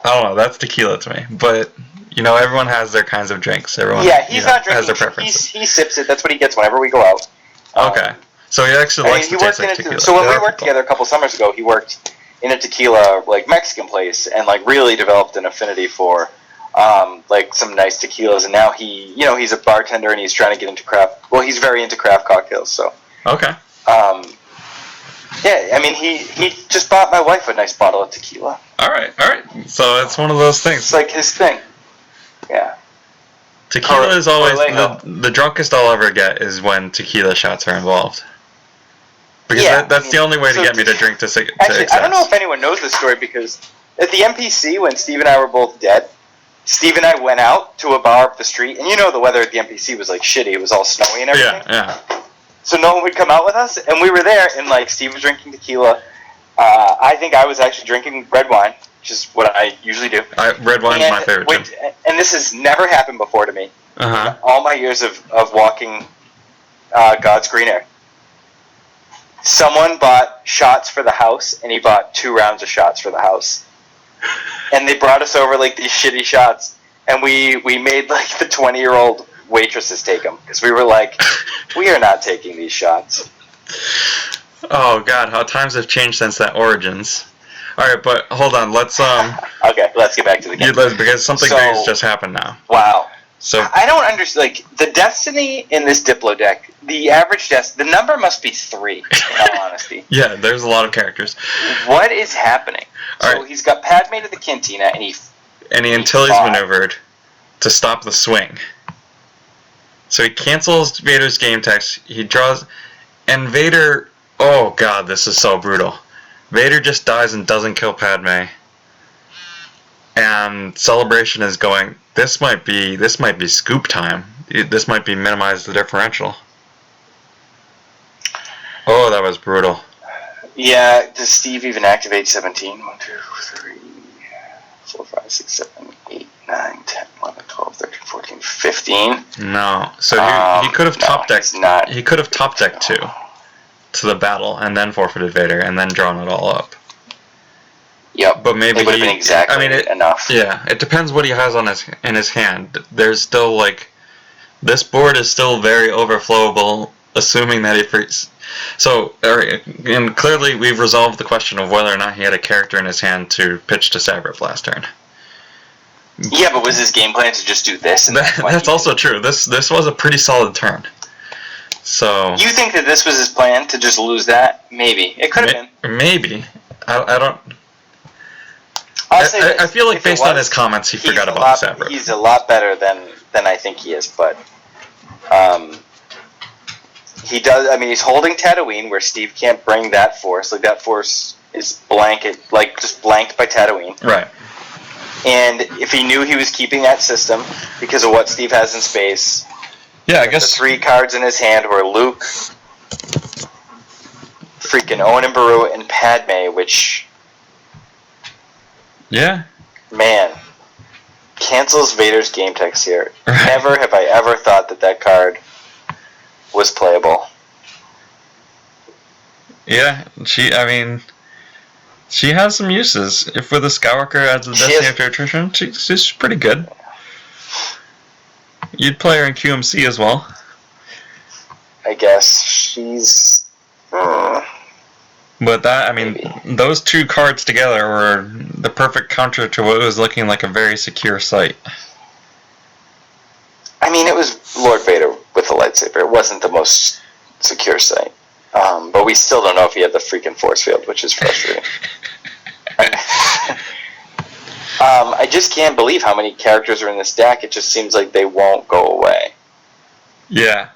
I don't know. That's tequila to me. But everyone has their kinds of drinks. Everyone, he's not drinking. has their preferences. He sips it. That's what he gets whenever we go out. Okay, so he actually likes to taste like tequila. So when we worked together a couple summers ago, he worked in a tequila Mexican place and really developed an affinity for some nice tequilas, and now he's a bartender and he's trying to get into craft. Well, he's very into craft cocktails. So okay. Yeah, I mean he just bought my wife a nice bottle of tequila. All right. So it's one of those things. It's like his thing. Yeah. Tequila is always the drunkest I'll ever get is when tequila shots are involved. Because that's the only way to get me to drink to excess. I don't know if anyone knows this story, because at the NPC, when Steve and I were both dead, Steve and I went out to a bar up the street, and the weather at the NPC was shitty. It was all snowy and everything. Yeah. So no one would come out with us, and we were there, and Steve was drinking tequila. I think I was actually drinking red wine, which is what I usually do. Red wine is my favorite too. And this has never happened before to me. Uh-huh. In all my years of walking God's green earth. Someone bought shots for the house, and he bought 2 rounds of shots for the house. And they brought us over these shitty shots, and we made the 20-year-old waitresses take them, because we were we are not taking these shots. Oh God, how times have changed since that Origins. All right, but hold on, let's Okay, let's get back to the game. Because something big has just happened now. Wow. So I don't understand. The Destiny in this Diplo deck, the average the number must be 3. In all honesty. Yeah, there's a lot of characters. What is happening? So he's got Padme to the Cantina, and he Antilles maneuvered to stop the swing. So he cancels Vader's game text. He draws, and Vader. Oh God, this is so brutal. Vader just dies and doesn't kill Padme. And Celebration is going, this might be scoop time. This might be minimize the differential. Oh, that was brutal. Yeah, does Steve even activate 17? 1, 2, 3, 4, 5, 6, 7, 8, 9, 10, 11, 12, 13, 14, 15? No. So he could have top decked. He could have top decked 2 to the battle and then forfeited Vader and then drawn it all up. Yep. But maybe it would have been exactly enough. Yeah, it depends what he has in his hand. There's still this board is still very overflowable, assuming that he frees. So, and clearly we've resolved the question of whether or not he had a character in his hand to pitch to Sabrip last turn. Yeah, but was his game plan to just do this? That's also true. This was a pretty solid turn. So You think that this was his plan to just lose that? Maybe it could have been. Maybe. I don't. I'll say this, I feel like if it based on was, his comments, he he's forgot a about lot- the Savrip. He's a lot better than I think he is, but he does. I mean, he's holding Tatooine, where Steve can't bring that force. Like that force is just blanked by Tatooine. Right. And if he knew he was keeping that system because of what Steve has in space, Yeah, I the guess. 3 cards in his hand were Luke, freaking Owen and Beru, and Padme, which, Yeah. man, cancels Vader's game text here. Right. Never have I ever thought that card was playable. Yeah. She has some uses. If with a Skywalker as the She Destiny has- After Attrition, she's pretty good. You'd play her in QMC as well. I guess she's. But Maybe. those 2 cards together were the perfect counter to what was looking like a very secure site. I mean, it was Lord Vader with the lightsaber. It wasn't the most secure site. But we still don't know if he had the freaking force field, which is frustrating. I just can't believe how many characters are in this deck. It just seems like they won't go away. Yeah.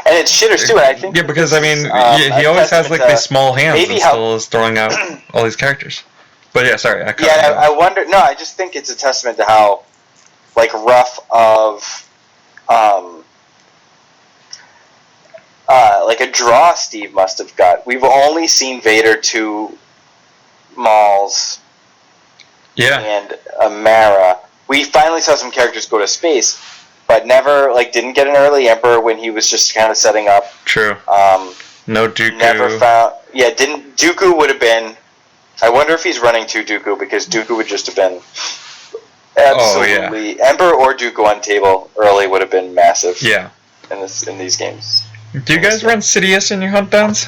And it's shitters too, and I think... Yeah, because, this is, he a always has, like, testament these to small hands maybe and how- still is throwing out all these characters. But yeah, sorry, I cut you Yeah, off. I wonder... No, I just think it's a testament to how, like, rough of... like a draw Steve must have got. We've only seen Vader 2 Mauls Yeah. and Mara. We finally saw some characters go to space, but never, like, didn't get an early Emperor when he was just kind of setting up. True. No Dooku. Never found... Yeah, Dooku would have been... I wonder if he's running 2 Dooku, because Dooku would just have been... Absolutely. Emperor or Dooku on table early would have been massive. Yeah. In these games. Do you guys run Sidious in your hunt downs?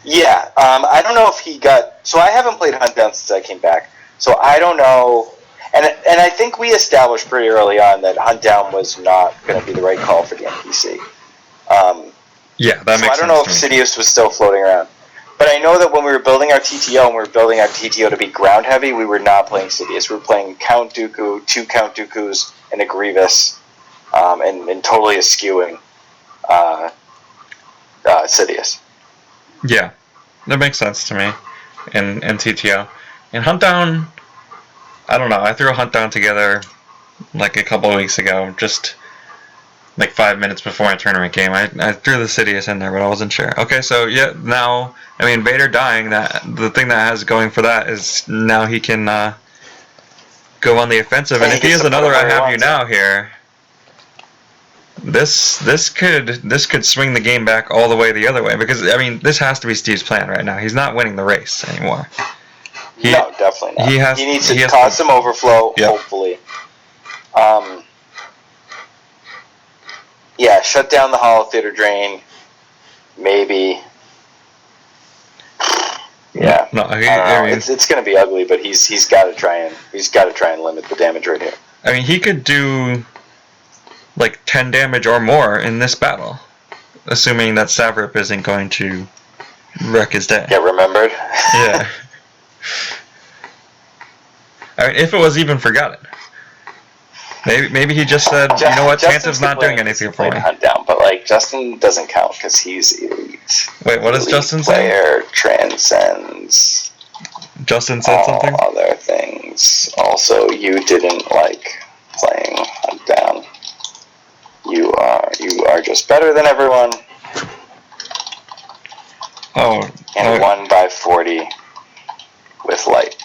Yeah, I don't know if he got... So I haven't played Hunt Down since I came back, so I don't know... And I think we established pretty early on that Hunt Down was not going to be the right call for the NPC. Yeah, that makes sense. So I don't know if to me. Sidious was still floating around. But I know that when we were building our TTO, and we were building our TTO to be ground heavy, we were not playing Sidious. We were playing Count Dooku, 2 Count Dookus, and a Grievous, and totally eschewing Sidious. Yeah, that makes sense to me. In TTO. In Hunt Down, I don't know. I threw a Hunt Down together like a couple of weeks ago, just like 5 minutes before my tournament game. I threw the Sidious in there, but I wasn't sure. Okay, so yeah, now, Vader dying, the thing that has going for that is now he can go on the offensive, and if he has another I Have You Now here, this could swing the game back all the way the other way, because this has to be Steve's plan right now. He's not winning the race anymore. No, definitely not. He needs to has cause some overflow, Yep. hopefully. Yeah, shut down the Holo Theater drain, maybe. Yeah, No, I don't know. It's going to be ugly, but he's got to try and limit the damage right here. he could do like 10 damage or more in this battle, assuming that Savrip isn't going to wreck his day. Get remembered. Yeah. If it was even forgotten. Maybe he just said, you know what, Tantiv's not doing anything for me. Hunt down, but like Justin doesn't count because he's elite. Wait, what does Elite Justin say? Player transcends Justin said all something? other things. Also, you didn't like playing Hunt Down. You are just better than everyone. Oh. And won by 40 with light.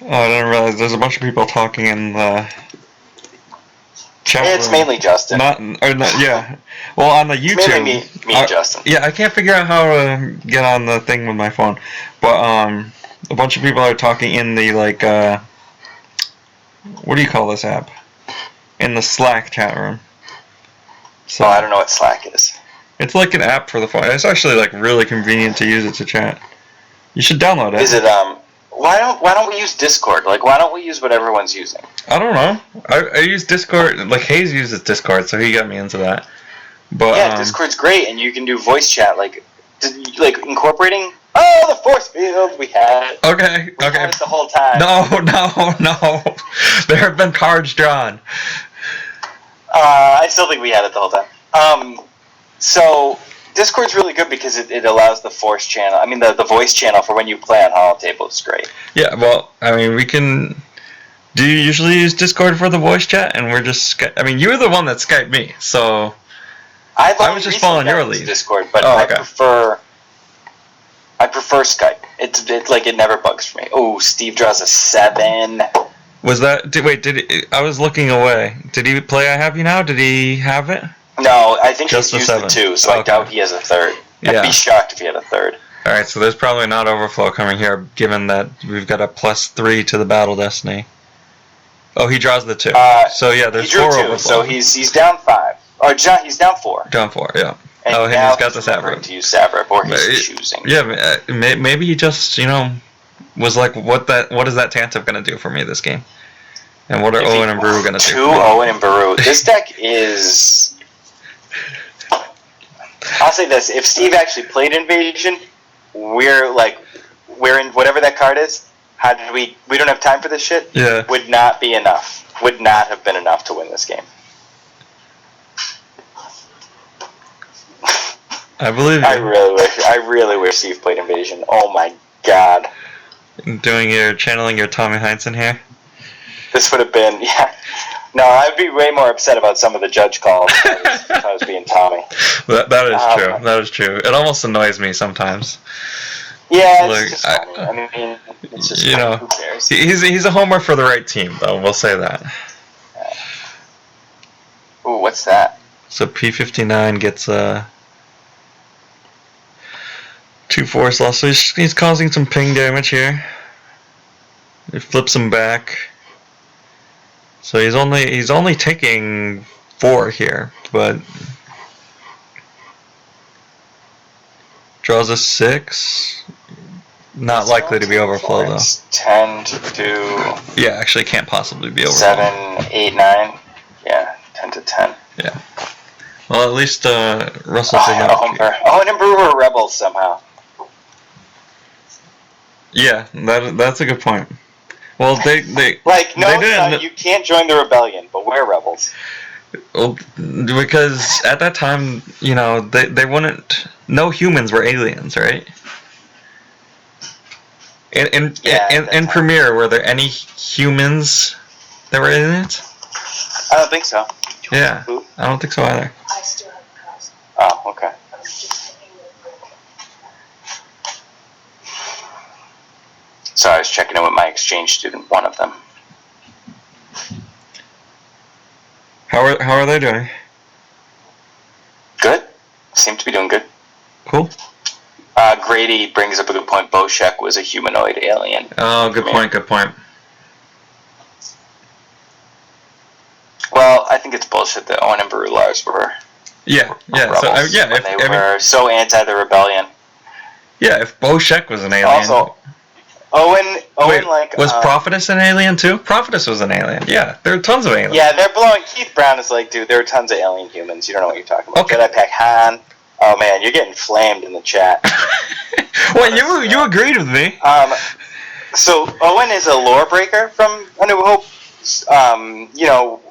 Oh, I didn't realize there's a bunch of people talking in the chat room. It's mainly Justin. Yeah. Well, on the YouTube. Mainly me and Justin. Yeah, I can't figure out how to get on the thing with my phone. But a bunch of people are talking in the, like, what do you call this app? In the Slack chat room. So I don't know what Slack is. It's like an app for the phone. It's actually, like, really convenient to use it to chat. You should download it. Is it, why don't we use Discord? Like, why don't we use what everyone's using? I don't know. I use Discord. Like Hayes uses Discord, so he got me into that. But yeah, Discord's great, and you can do voice chat, like incorporating. Oh, the force field we had. Okay. We had it the whole time. No. There have been cards drawn. I still think we had it the whole time. So Discord's really good because it allows the force channel. I mean, the voice channel for when you play on Holotable is great. Yeah. Well, I mean, we can. Do you usually use Discord for the voice chat? And we're just. I mean, you were the one that Skyped me, so. I was just following your lead. Discord, but okay. I prefer Skype. It's like it never bugs for me. Oh, Steve draws a 7. Was that? I was looking away. Did he play I Have You Now? Did he have it? No, I think just he's used 7. the 2, so I doubt he has a 3rd. I'd be shocked if he had a 3rd. All right, so there's probably not overflow coming here, given that we've got a +3 to the Battle Destiny. Oh, he draws the 2. So yeah, there's 4 overflow. So he's down 5. Or he's down 4. Down 4, yeah. And and now he's got the Savrib. To use Savrib, or he's choosing. Yeah, maybe he just was like, what is that Tantive gonna do for me this game? And what are Owen and Baru gonna do? 2 Owen and Baru. This deck is. I'll say this: if Steve actually played Invasion, we're in whatever that card is. How did we don't have time for this shit? Yeah. Would not be enough. Would not have been enough to win this game. I believe you. I really wish Steve played Invasion. Oh my god. Channeling your Tommy Heinsohn here? This would have been, yeah. No, I'd be way more upset about some of the judge calls if I was being Tommy. That is true. That is true. It almost annoys me sometimes. Yeah, it's just funny. I mean, it's just funny. Who cares? He's a homer for the right team, though. We'll say that. Ooh, what's that? So P59 gets 2 force loss. So he's causing some ping damage here. He flips him back. So he's only taking 4 here, but draws a 6. Not likely to be overflow though. 10 to. Yeah, actually can't possibly be overflow. 7, 8, 9. Yeah, 10 to 10. Yeah. Well, at least Russell's Owen and Brew were rebels somehow. Yeah, that's a good point. Well, they you can't join the rebellion, but we're rebels. Well, because at that time, they wouldn't. No humans were aliens, right? In Premiere, were there any humans that were aliens? I don't think so. Yeah, I don't think so either. I still have cards. Oh, okay. I'm just checking with So I was checking in with my exchange student, one of them. How are they doing? Good. Seem to be doing good. Cool. Grady brings up a good point. Boshek was a humanoid alien. Oh, good point. Good point. Well, I think it's bullshit that Owen and Barulars were. Yeah. Rebels they were so anti the rebellion. Yeah, if Boshek was an alien. Also, Owen, was Prophetess an alien too? Prophetess was an alien. Yeah, there are tons of aliens. Yeah, they're blowing. Keith Brown is like, dude, there are tons of alien humans. You don't know what you're talking about. Okay. Jedi Pack Han. Oh man, you're getting flamed in the chat. Well, you agreed with me. So Owen is a lore breaker from A New Hope.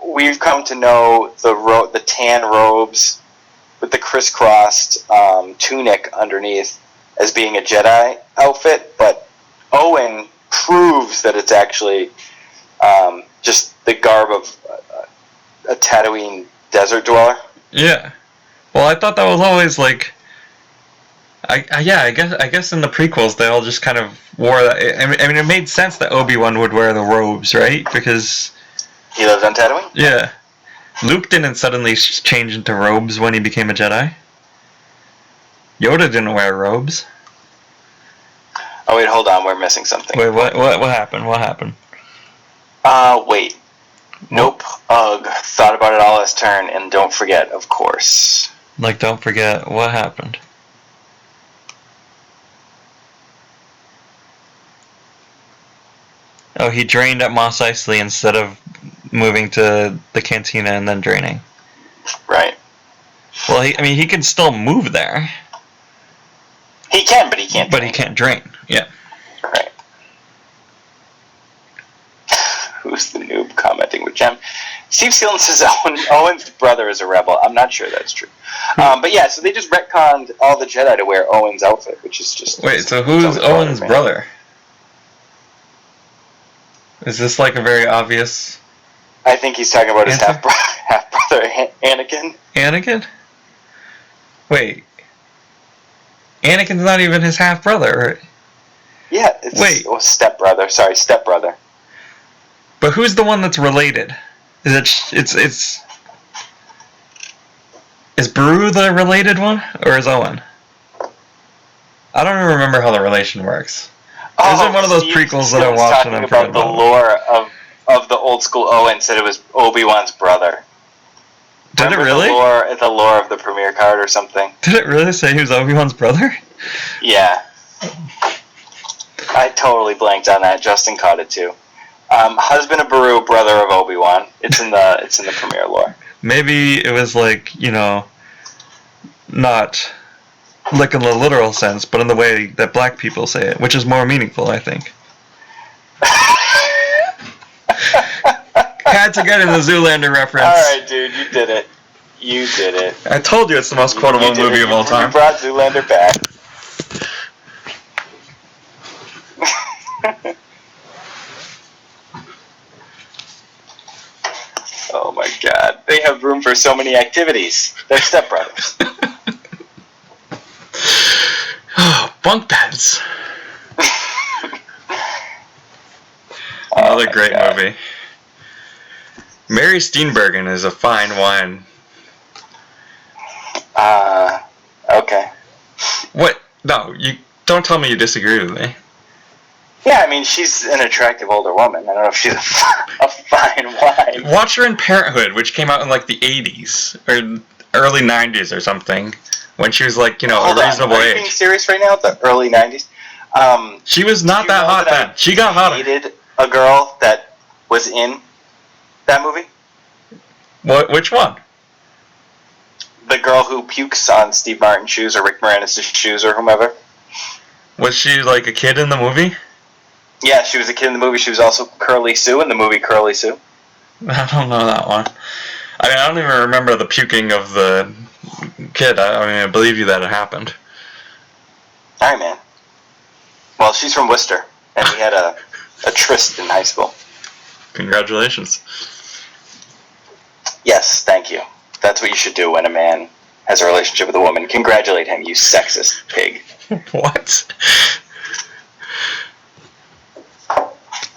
We've come to know the tan robes with the crisscrossed tunic underneath as being a Jedi outfit, but Owen proves that it's actually just the garb of a Tatooine desert dweller. Yeah. Well, I thought that was always like. I guess in the prequels they all just kind of wore that. I mean, it made sense that Obi-Wan would wear the robes, right? Because he lived on Tatooine. Yeah. Luke didn't suddenly change into robes when he became a Jedi. Yoda didn't wear robes. Oh wait, hold on, we're missing something. Wait, what happened? What happened? Wait. Nope. Ugh. Thought about it all last turn, and don't forget, of course. Like, don't forget what happened. Oh, he drained at Mos Eisley instead of moving to the Cantina and then draining. Right. Well, he can still move there. He can, but he can't. But he can't drain. Yeah. Right. Who's the noob commenting with Gem? Steve Sealand says Owen's brother is a rebel. I'm not sure that's true. But yeah, so they just retconned all the Jedi to wear Owen's outfit, which is just... Wait, so who's Owen's brother? Is this like a very obvious... I think he's talking about his answer? half-brother, Anakin. Anakin? Wait. Anakin's not even his half-brother, right? Yeah, it's stepbrother. Sorry, stepbrother. But who's the one that's related? Is Beru the related one, or is Owen? I don't even remember how the relation works. It was in one of those prequels that I watched and I'm talking about the lore of the old school Owen. Said it was Obi-Wan's brother. Did Remember it really? The lore of the premiere card or something. Did it really say he was Obi-Wan's brother? Yeah. I totally blanked on that. Justin caught it too. Husband of Beru, brother of Obi-Wan. It's in the premiere lore. Maybe it was like, not like in the literal sense, but in the way that black people say it, which is more meaningful, I think. Had to get in the Zoolander reference. Alright, dude, you did it. You did it. I told you it's the most quotable movie of all time. You brought Zoolander back. Oh my god. They have room for so many activities. They're stepbrothers. Oh, bunk beds. Another great movie. Mary Steenburgen is a fine wine. Okay. What? No, you don't tell me you disagree with me. Yeah, I mean, she's an attractive older woman. I don't know if she's a fine wine. Watch her in Parenthood, which came out in like the 80s or early 90s or something, when she was like, a reasonable Are you age. being serious right now? The early 90s? She was not that hot then. She got hotter. Hated a girl that was in that movie? What? Which one? The girl who pukes on Steve Martin's shoes or Rick Moranis' shoes or whomever. Was she like a kid in the movie? Yeah, she was a kid in the movie. She was also Curly Sue in the movie Curly Sue. I don't know that one. I don't even remember the puking of the kid. I believe you that it happened. Alright, man. Well, she's from Worcester, and we had a tryst in high school. Congratulations. Yes, thank you. That's what you should do when a man has a relationship with a woman. Congratulate him, you sexist pig. What?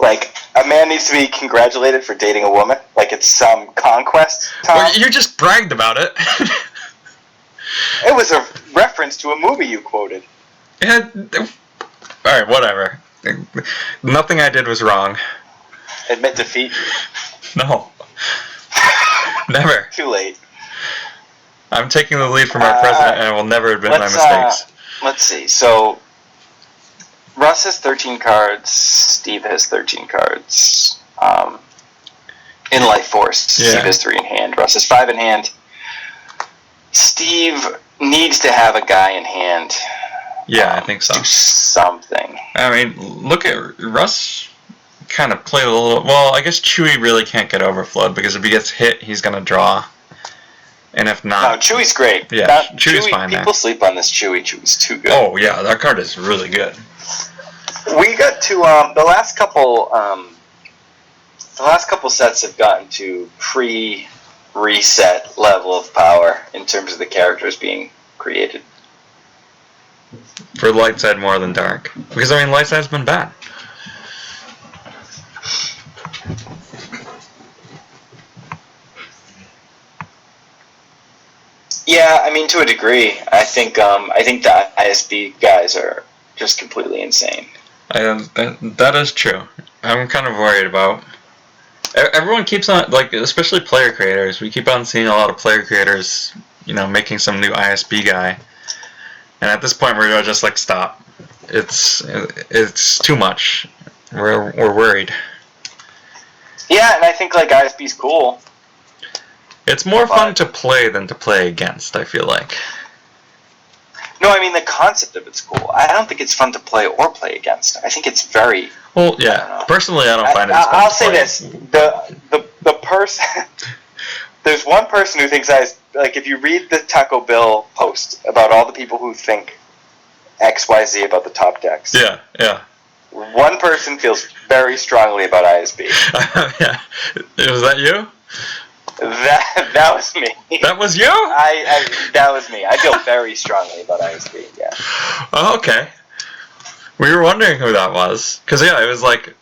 Like, a man needs to be congratulated for dating a woman? Like it's some conquest, Tom? Well, you just bragged about it. It was a reference to a movie you quoted. Alright, whatever. Nothing I did was wrong. Admit defeat? No. Never. Too late. I'm taking the lead from our president, and I will never admit my mistakes. Let's see. So, Russ has 13 cards. Steve has 13 cards. In Life Force. Yeah. Steve has 3 in hand. Russ has 5 in hand. Steve needs to have a guy in hand. Yeah, I think so. Do something. I mean, look at Russ. Kind of played a little. Well, I guess Chewie really can't get overflowed because if he gets hit, he's gonna draw. And if not, No, Chewie's great. Yeah, Chewie's fine, man. People sleep on this Chewie. Chewie's too good. Oh yeah, that card is really good. We got to the last couple. The last couple sets have gotten to pre-reset level of power in terms of the characters being created. For light side more than dark, because light side's been bad. Yeah, I mean to a degree. I think the ISB guys are just completely insane. That is true. I'm kind of worried about. Everyone keeps on, like, especially player creators. We keep on seeing a lot of player creators, making some new ISB guy. And at this point, we're just like, stop. It's too much. We're worried. Yeah, and I think like ISB's cool. It's more fun to play than to play against, I feel like. No, I mean the concept of it's cool. I don't think it's fun to play or play against. I think it's very. Well, yeah. Personally, I don't find it as fun I'll to say play. this: the person. There's one person who thinks like if you read the Taco Bill post about all the people who think XYZ about the top decks. Yeah, yeah. One person feels very strongly about ISB. Yeah. Was that you? That was me. That was you? That was me. I feel very strongly about ISB. Yeah. Oh, okay. We were wondering who that was, because yeah, it was like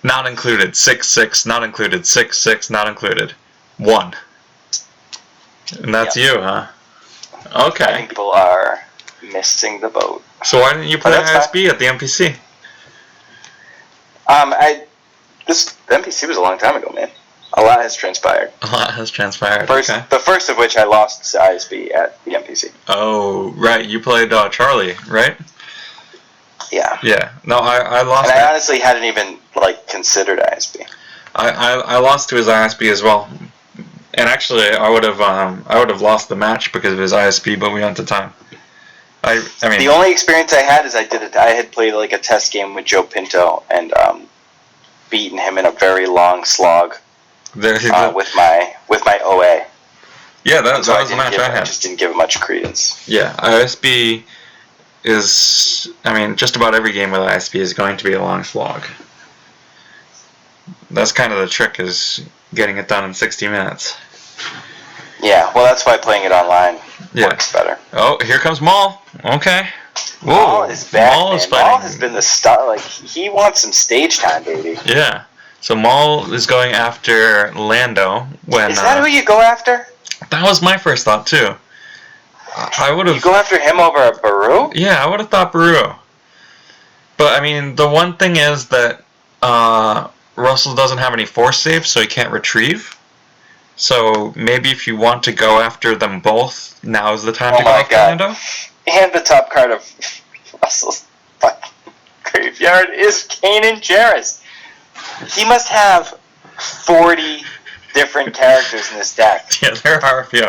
not included, 6-6, not included, 6-6, not included, 1. And that's you, huh? I Okay. think people are missing the boat. So why didn't you play that's ISB at the NPC? This NPC was a long time ago, man. A lot has transpired. A lot has transpired. The first of which I lost to ISB at the NPC. Oh, right. You played Charlie, right? Yeah. Yeah. No, I lost. And I honestly hadn't even like considered ISB. I lost to his ISB as well. And actually, I would have lost the match because of his ISB, but we went to time. I mean, the only experience I had is I had played like a test game with Joe Pinto and beaten him in a very long slog with my OA. Yeah, that was the match I had. I just didn't give it much credence. Yeah, ISB is, just about every game with ISB is going to be a long slog. That's kind of the trick, is getting it done in 60 minutes. Yeah, well, that's why playing it online works better. Oh, here comes Maul. Okay. Whoa. Maul is back, Maul man. is fighting. Maul has been the star. Like, he wants some stage time, baby. Yeah. So Maul is going after Lando. Is that who you go after? That was my first thought, too. I would have... You go after him over Baru? Yeah, I would have thought Baru. But, the one thing is that Russell doesn't have any force saves, so he can't retrieve. So maybe if you want to go after them both, now is the time to go after Lando. And the top card of Russell's fucking graveyard is Kanan Jarrus. He must have 40 different characters in this deck. Yeah, there are a few.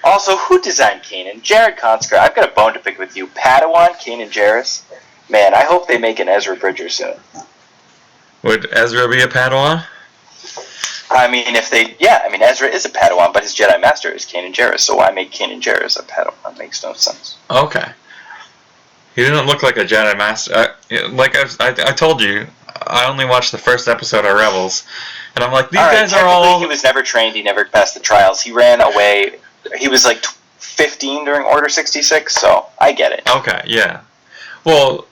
Also, who designed Kanan? Jared Konsker. I've got a bone to pick with you. Padawan, Kanan Jarrus. Man, I hope they make an Ezra Bridger soon. Would Ezra be a Padawan? Ezra is a Padawan, but his Jedi Master is Kanan Jarrus, so why make Kanan Jarrus a Padawan? Makes no sense. Okay. He didn't look like a Jedi Master. I told you, I only watched the first episode of Rebels, and I'm like, these guys are all... He was never trained, he never passed the trials, he ran away, he was like 15 during Order 66, so I get it. Okay, yeah. Well,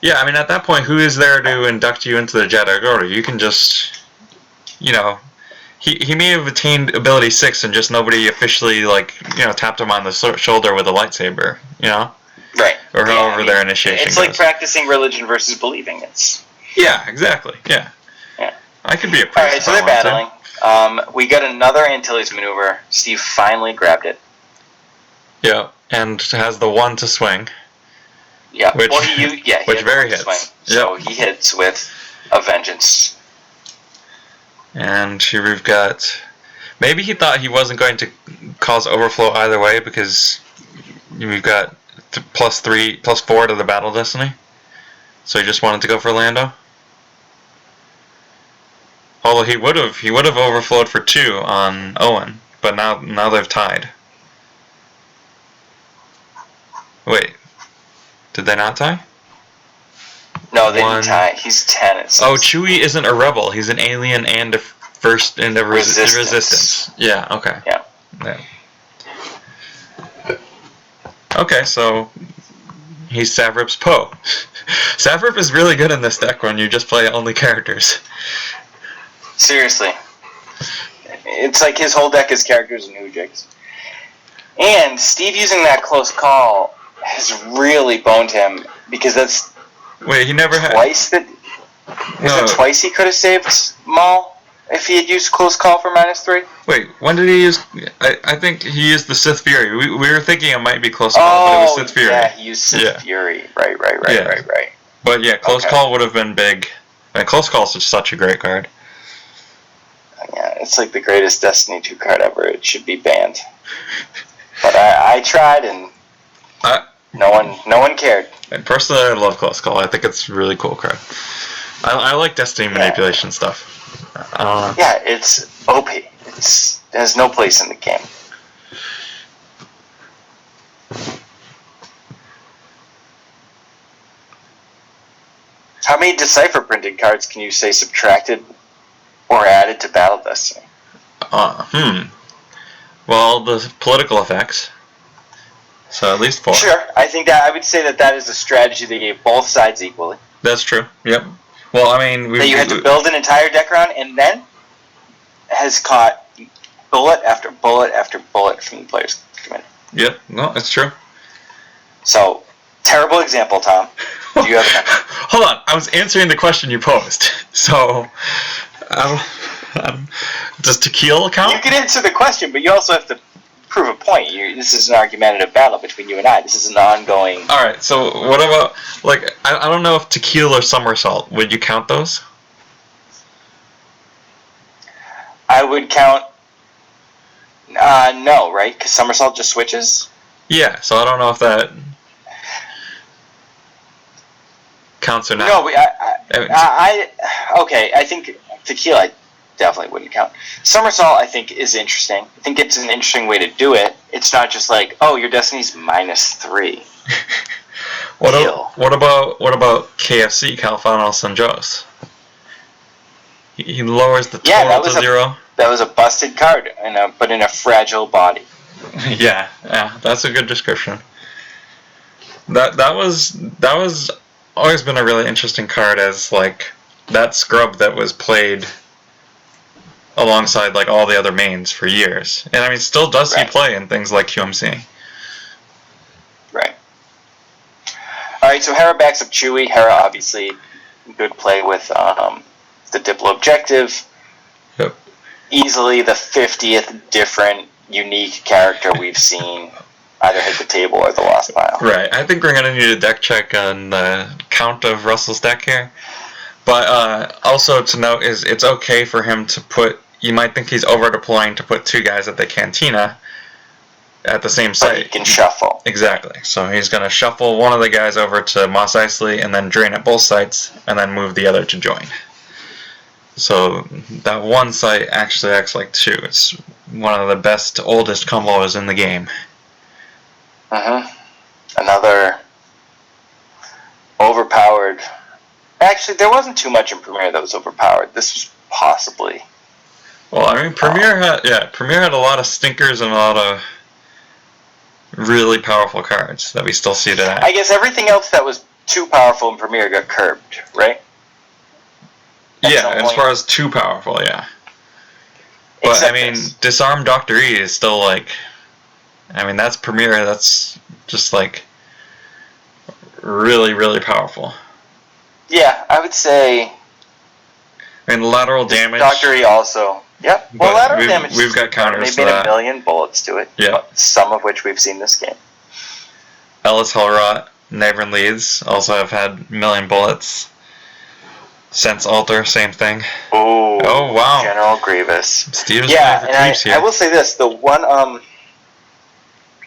yeah, at that point, who is there to induct you into the Jedi Order? You can just... He may have attained ability 6 and just nobody officially, tapped him on the shoulder with a lightsaber, Right. Or however their initiation It's goes. like practicing religion versus believing. Yeah, exactly, yeah. I could be a priest. Alright, so they're battling. We got another Antilles maneuver. Steve finally grabbed it. Yeah, and has the 1 to swing. Yeah, which very hits. Swing. So he hits with a vengeance. And here we've got... Maybe he thought he wasn't going to cause overflow either way because we've got +4 to the battle destiny. So he just wanted to go for Lando. Although he would have overflowed for 2 on Owen, but now they've tied. Wait, did they not tie? No, they didn't tie. He's 10. Oh, Chewie isn't a rebel. He's an alien and a resistance. Yeah. Okay. Yeah. Okay, so he's Savrip's Poe. Savrip is really good in this deck when you just play only characters. Seriously. It's like his whole deck is characters and Hoojigs. And Steve using that close call has really boned him because that's... Wait, he never had... Twice that... Is it twice he could have saved Maul if he had used close call for -3? Wait, when did he use... I think he used the Sith Fury. We were thinking it might be close call, but it was Sith Fury. Yeah, he used Sith Fury. Right. But yeah, close call would have been big. Close call is such a great card. Yeah, it's like the greatest Destiny 2 card ever. It should be banned. But I tried, and no one cared. And personally, I love Close Call. I think it's a really cool card. I like Destiny manipulation stuff. Yeah, it's OP. It has no place in the game. How many Decipher printed cards can you say subtracted or added to Battle Destiny? Well, the political effects. So at least 4. Sure, I think that I would say that is a strategy they gave both sides equally. That's true. Yep. Well, I mean, that you had to build an entire deck around, and then has caught bullet after bullet after bullet from the players' committee. Yep. No, it's true. So, terrible example, Tom. Do you have an Hold on, I was answering the question you posed. So, does Tequila count? You can answer the question, but you also have to prove a point. This is an argumentative battle between you and I. This is an ongoing... Alright, so what about, like, I don't know if Tequila or Somersault, would you count those? I would count... no, right? Because Somersault just switches? Yeah, so I don't know if that counts or not. No, okay, I think Tequila definitely wouldn't count. Somersault, I think, is interesting. I think it's an interesting way to do it. It's not just like, oh, your Destiny's -3. What about KFC, Califano San Jose? He lowers the total to 0. That was a busted card, but in a fragile body. yeah, that's a good description. That was always been a really interesting card as like that scrub that was played alongside like all the other mains for years, and I mean still does see play in things like QMC. Right. All right. So Hera backs up Chewie. Hera obviously good play with the Diplo objective. Yep. Easily the 50th different unique character we've seen either hit the table or the lost pile. Right. I think we're going to need a deck check on the count of Russell's deck here. But also to note is it's okay for him to put, you might think he's over deploying to put 2 guys at the Cantina at the same site. But he can shuffle. Exactly. So he's going to shuffle one of the guys over to Mos Eisley and then drain at both sites and then move the other to join. So that one site actually acts like 2. It's one of the best, oldest combos in the game. Another overpowered. Actually, there wasn't too much in Premiere that was overpowered. This was possibly. Well, I mean, Premiere had a lot of stinkers and a lot of really powerful cards that we still see today. I guess everything else that was too powerful in Premiere got curbed, right? Yeah, as far as too powerful, yeah. But Except I mean, Disarm Dr. E is still like, I mean, that's Premiere. That's just like really, really powerful. Yeah, I would say. I mean, lateral damage. Dr. E also. Yep. Well, lateral damage. We've got counters. They've made a million bullets to it. Yeah. Some of which we've seen this game. Ellis Hellrot, Navern Leeds also have had 1 million bullets. Sense Alter, same thing. Ooh. Oh wow. General Grievous. Steve's yeah, and I will say this: the one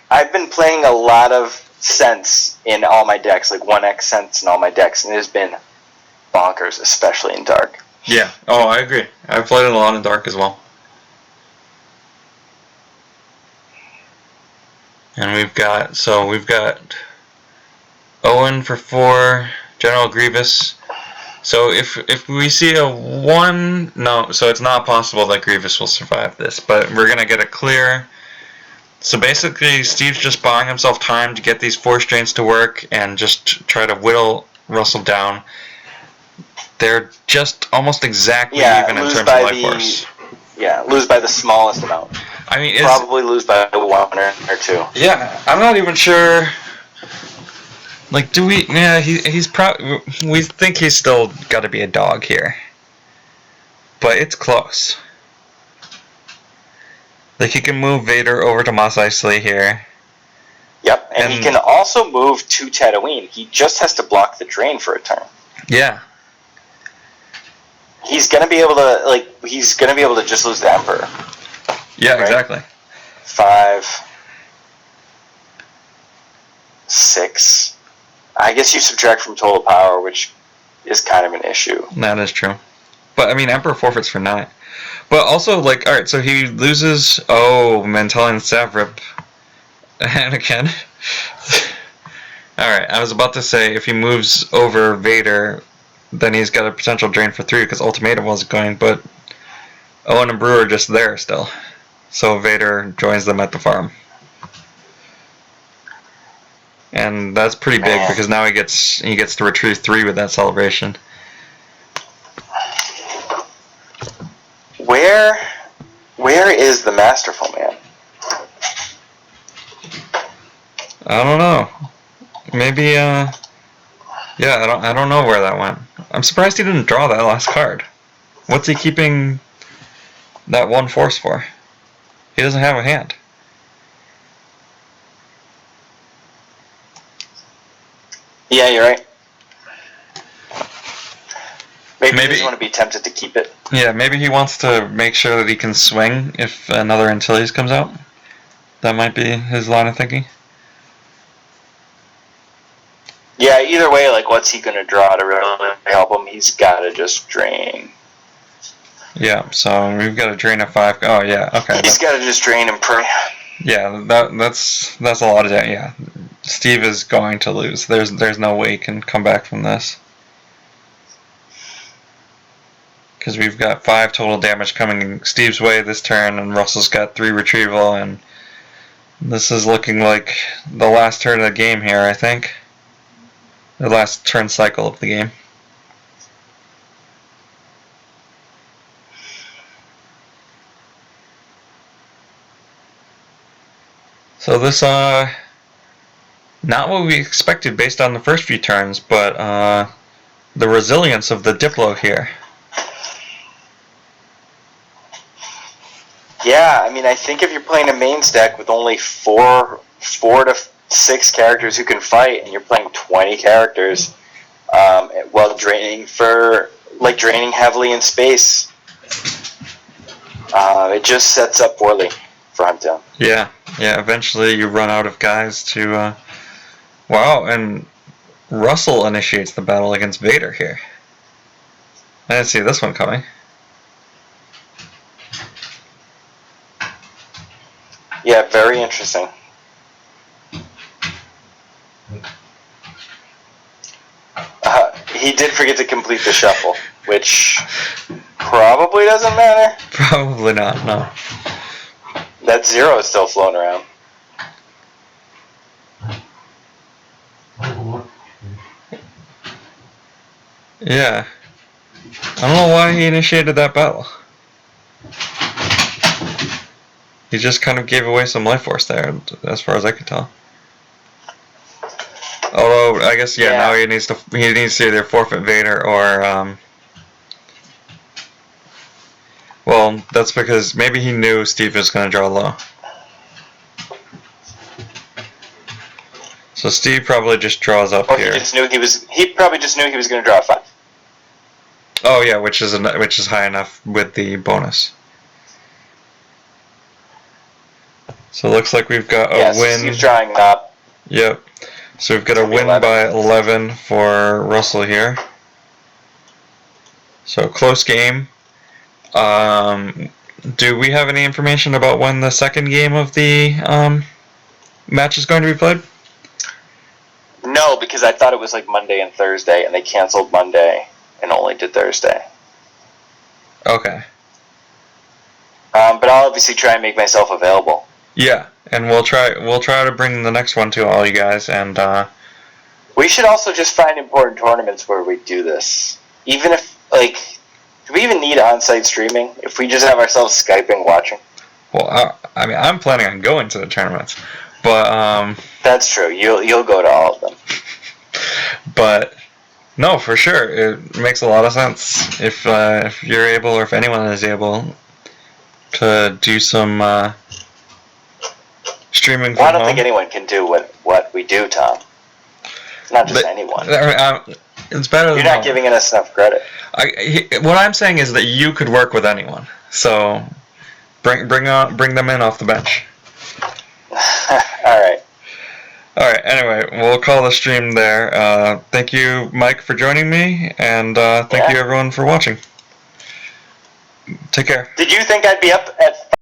I've been playing a lot of Sense in all my decks, like 1x Sense in all my decks, and it has been bonkers, especially in Dark. Yeah. Oh, I agree. I've played it a lot in Dark as well. And we've got Owen for 4, General Grievous. So if we see a 1, no, so it's not possible that Grievous will survive this, but we're going to get a clear. So basically, Steve's just buying himself time to get these 4 strains to work and just try to whittle Russell down. They're just almost exactly even in terms of life force. Yeah, lose by the smallest amount. I mean, probably lose by 1 or 2. Yeah, I'm not even sure. Like, do we? Yeah, he's probably. We think he's still got to be a dog here, but it's close. Like, he can move Vader over to Mos Eisley here. Yep, and he can also move to Tatooine. He just has to block the drain for a turn. Yeah. he's gonna be able to just lose the Emperor. Yeah, Right. exactly. 5, 6. I guess you subtract from total power, which is kind of an issue. That is true. But I mean, Emperor forfeits for 9. But also, like, alright, so he loses. Oh, Mentalian Staff Rip. Anakin. Alright, I was about to say if he moves over Vader, then he's got a potential drain for 3 because Ultimatum wasn't going, but Owen and Brew are just there still. So Vader joins them at the farm. And that's pretty big Man. because now he gets to retrieve 3 with that celebration. Where is the Masterful Man? I don't know. Maybe yeah, I don't know where that went. I'm surprised he didn't draw that last card. What's he keeping that 1 force for? He doesn't have a hand. Yeah, you're right. Maybe he Maybe- doesn't want to be tempted to keep it. Yeah, maybe he wants to make sure that he can swing if another Antilles comes out. That might be his line of thinking. Yeah, either way, like, what's he gonna draw to really help him? He's gotta just drain. Yeah, so we've got a drain of 5. Oh yeah, okay. He's gotta just drain and pray. Yeah, that's a lot of that. Yeah, Steve is going to lose. There's no way he can come back from this. Because we've got 5 total damage coming Steve's way this turn, and Russell's got 3 retrieval, and this is looking like the last turn of the game here, I think. The last turn cycle of the game. So this, not what we expected based on the first few turns, but the resilience of the Diplo here. Yeah, I mean, I think if you're playing a main stack with only 4 to 6 characters who can fight, and you're playing 20 characters, while draining heavily in space, it just sets up poorly for him to. Yeah, eventually you run out of guys to, wow, and Russell initiates the battle against Vader here. I didn't see this one coming. Yeah, very interesting. He did forget to complete the shuffle, which probably doesn't matter. Probably not, no. That 0 is still floating around. Yeah. I don't know why he initiated that battle. He just kind of gave away some life force there, as far as I could tell. Although, I guess, yeah, now he needs to either forfeit Vader or, well, that's because maybe he knew Steve was going to draw low. So Steve probably just draws up Or here. he probably just knew he was going to draw a 5. Oh yeah, which is high enough with the bonus. So it looks like we've got a So win. Steve's drawing up. Yep. So we've got a It's gonna be win 11. by 11 for Russell here. So close game. Do we have any information about when the second game of the match is going to be played? No, because I thought it was like Monday and Thursday, and they canceled Monday and only did Thursday. Okay. But I'll obviously try and make myself available. Yeah, and we'll try to bring the next one to all you guys, and We should also just find important tournaments where we do this. Even if, like, do we even need on-site streaming? If we just have ourselves Skyping watching? well, I mean, I'm planning on going to the tournaments, but That's true. You'll go to all of them. but no, for sure, it makes a lot of sense if you're able, or if anyone is able, to do some streaming from Well, I don't home. think anyone can do what we do, Tom. Not just anyone. It's better You're than not no giving us enough credit. What I'm saying is that you could work with anyone. So bring them in off the bench. All right. All right. Anyway, we'll call the stream there. Thank you, Mike, for joining me, and thank you everyone for watching. Take care. Did you think I'd be up at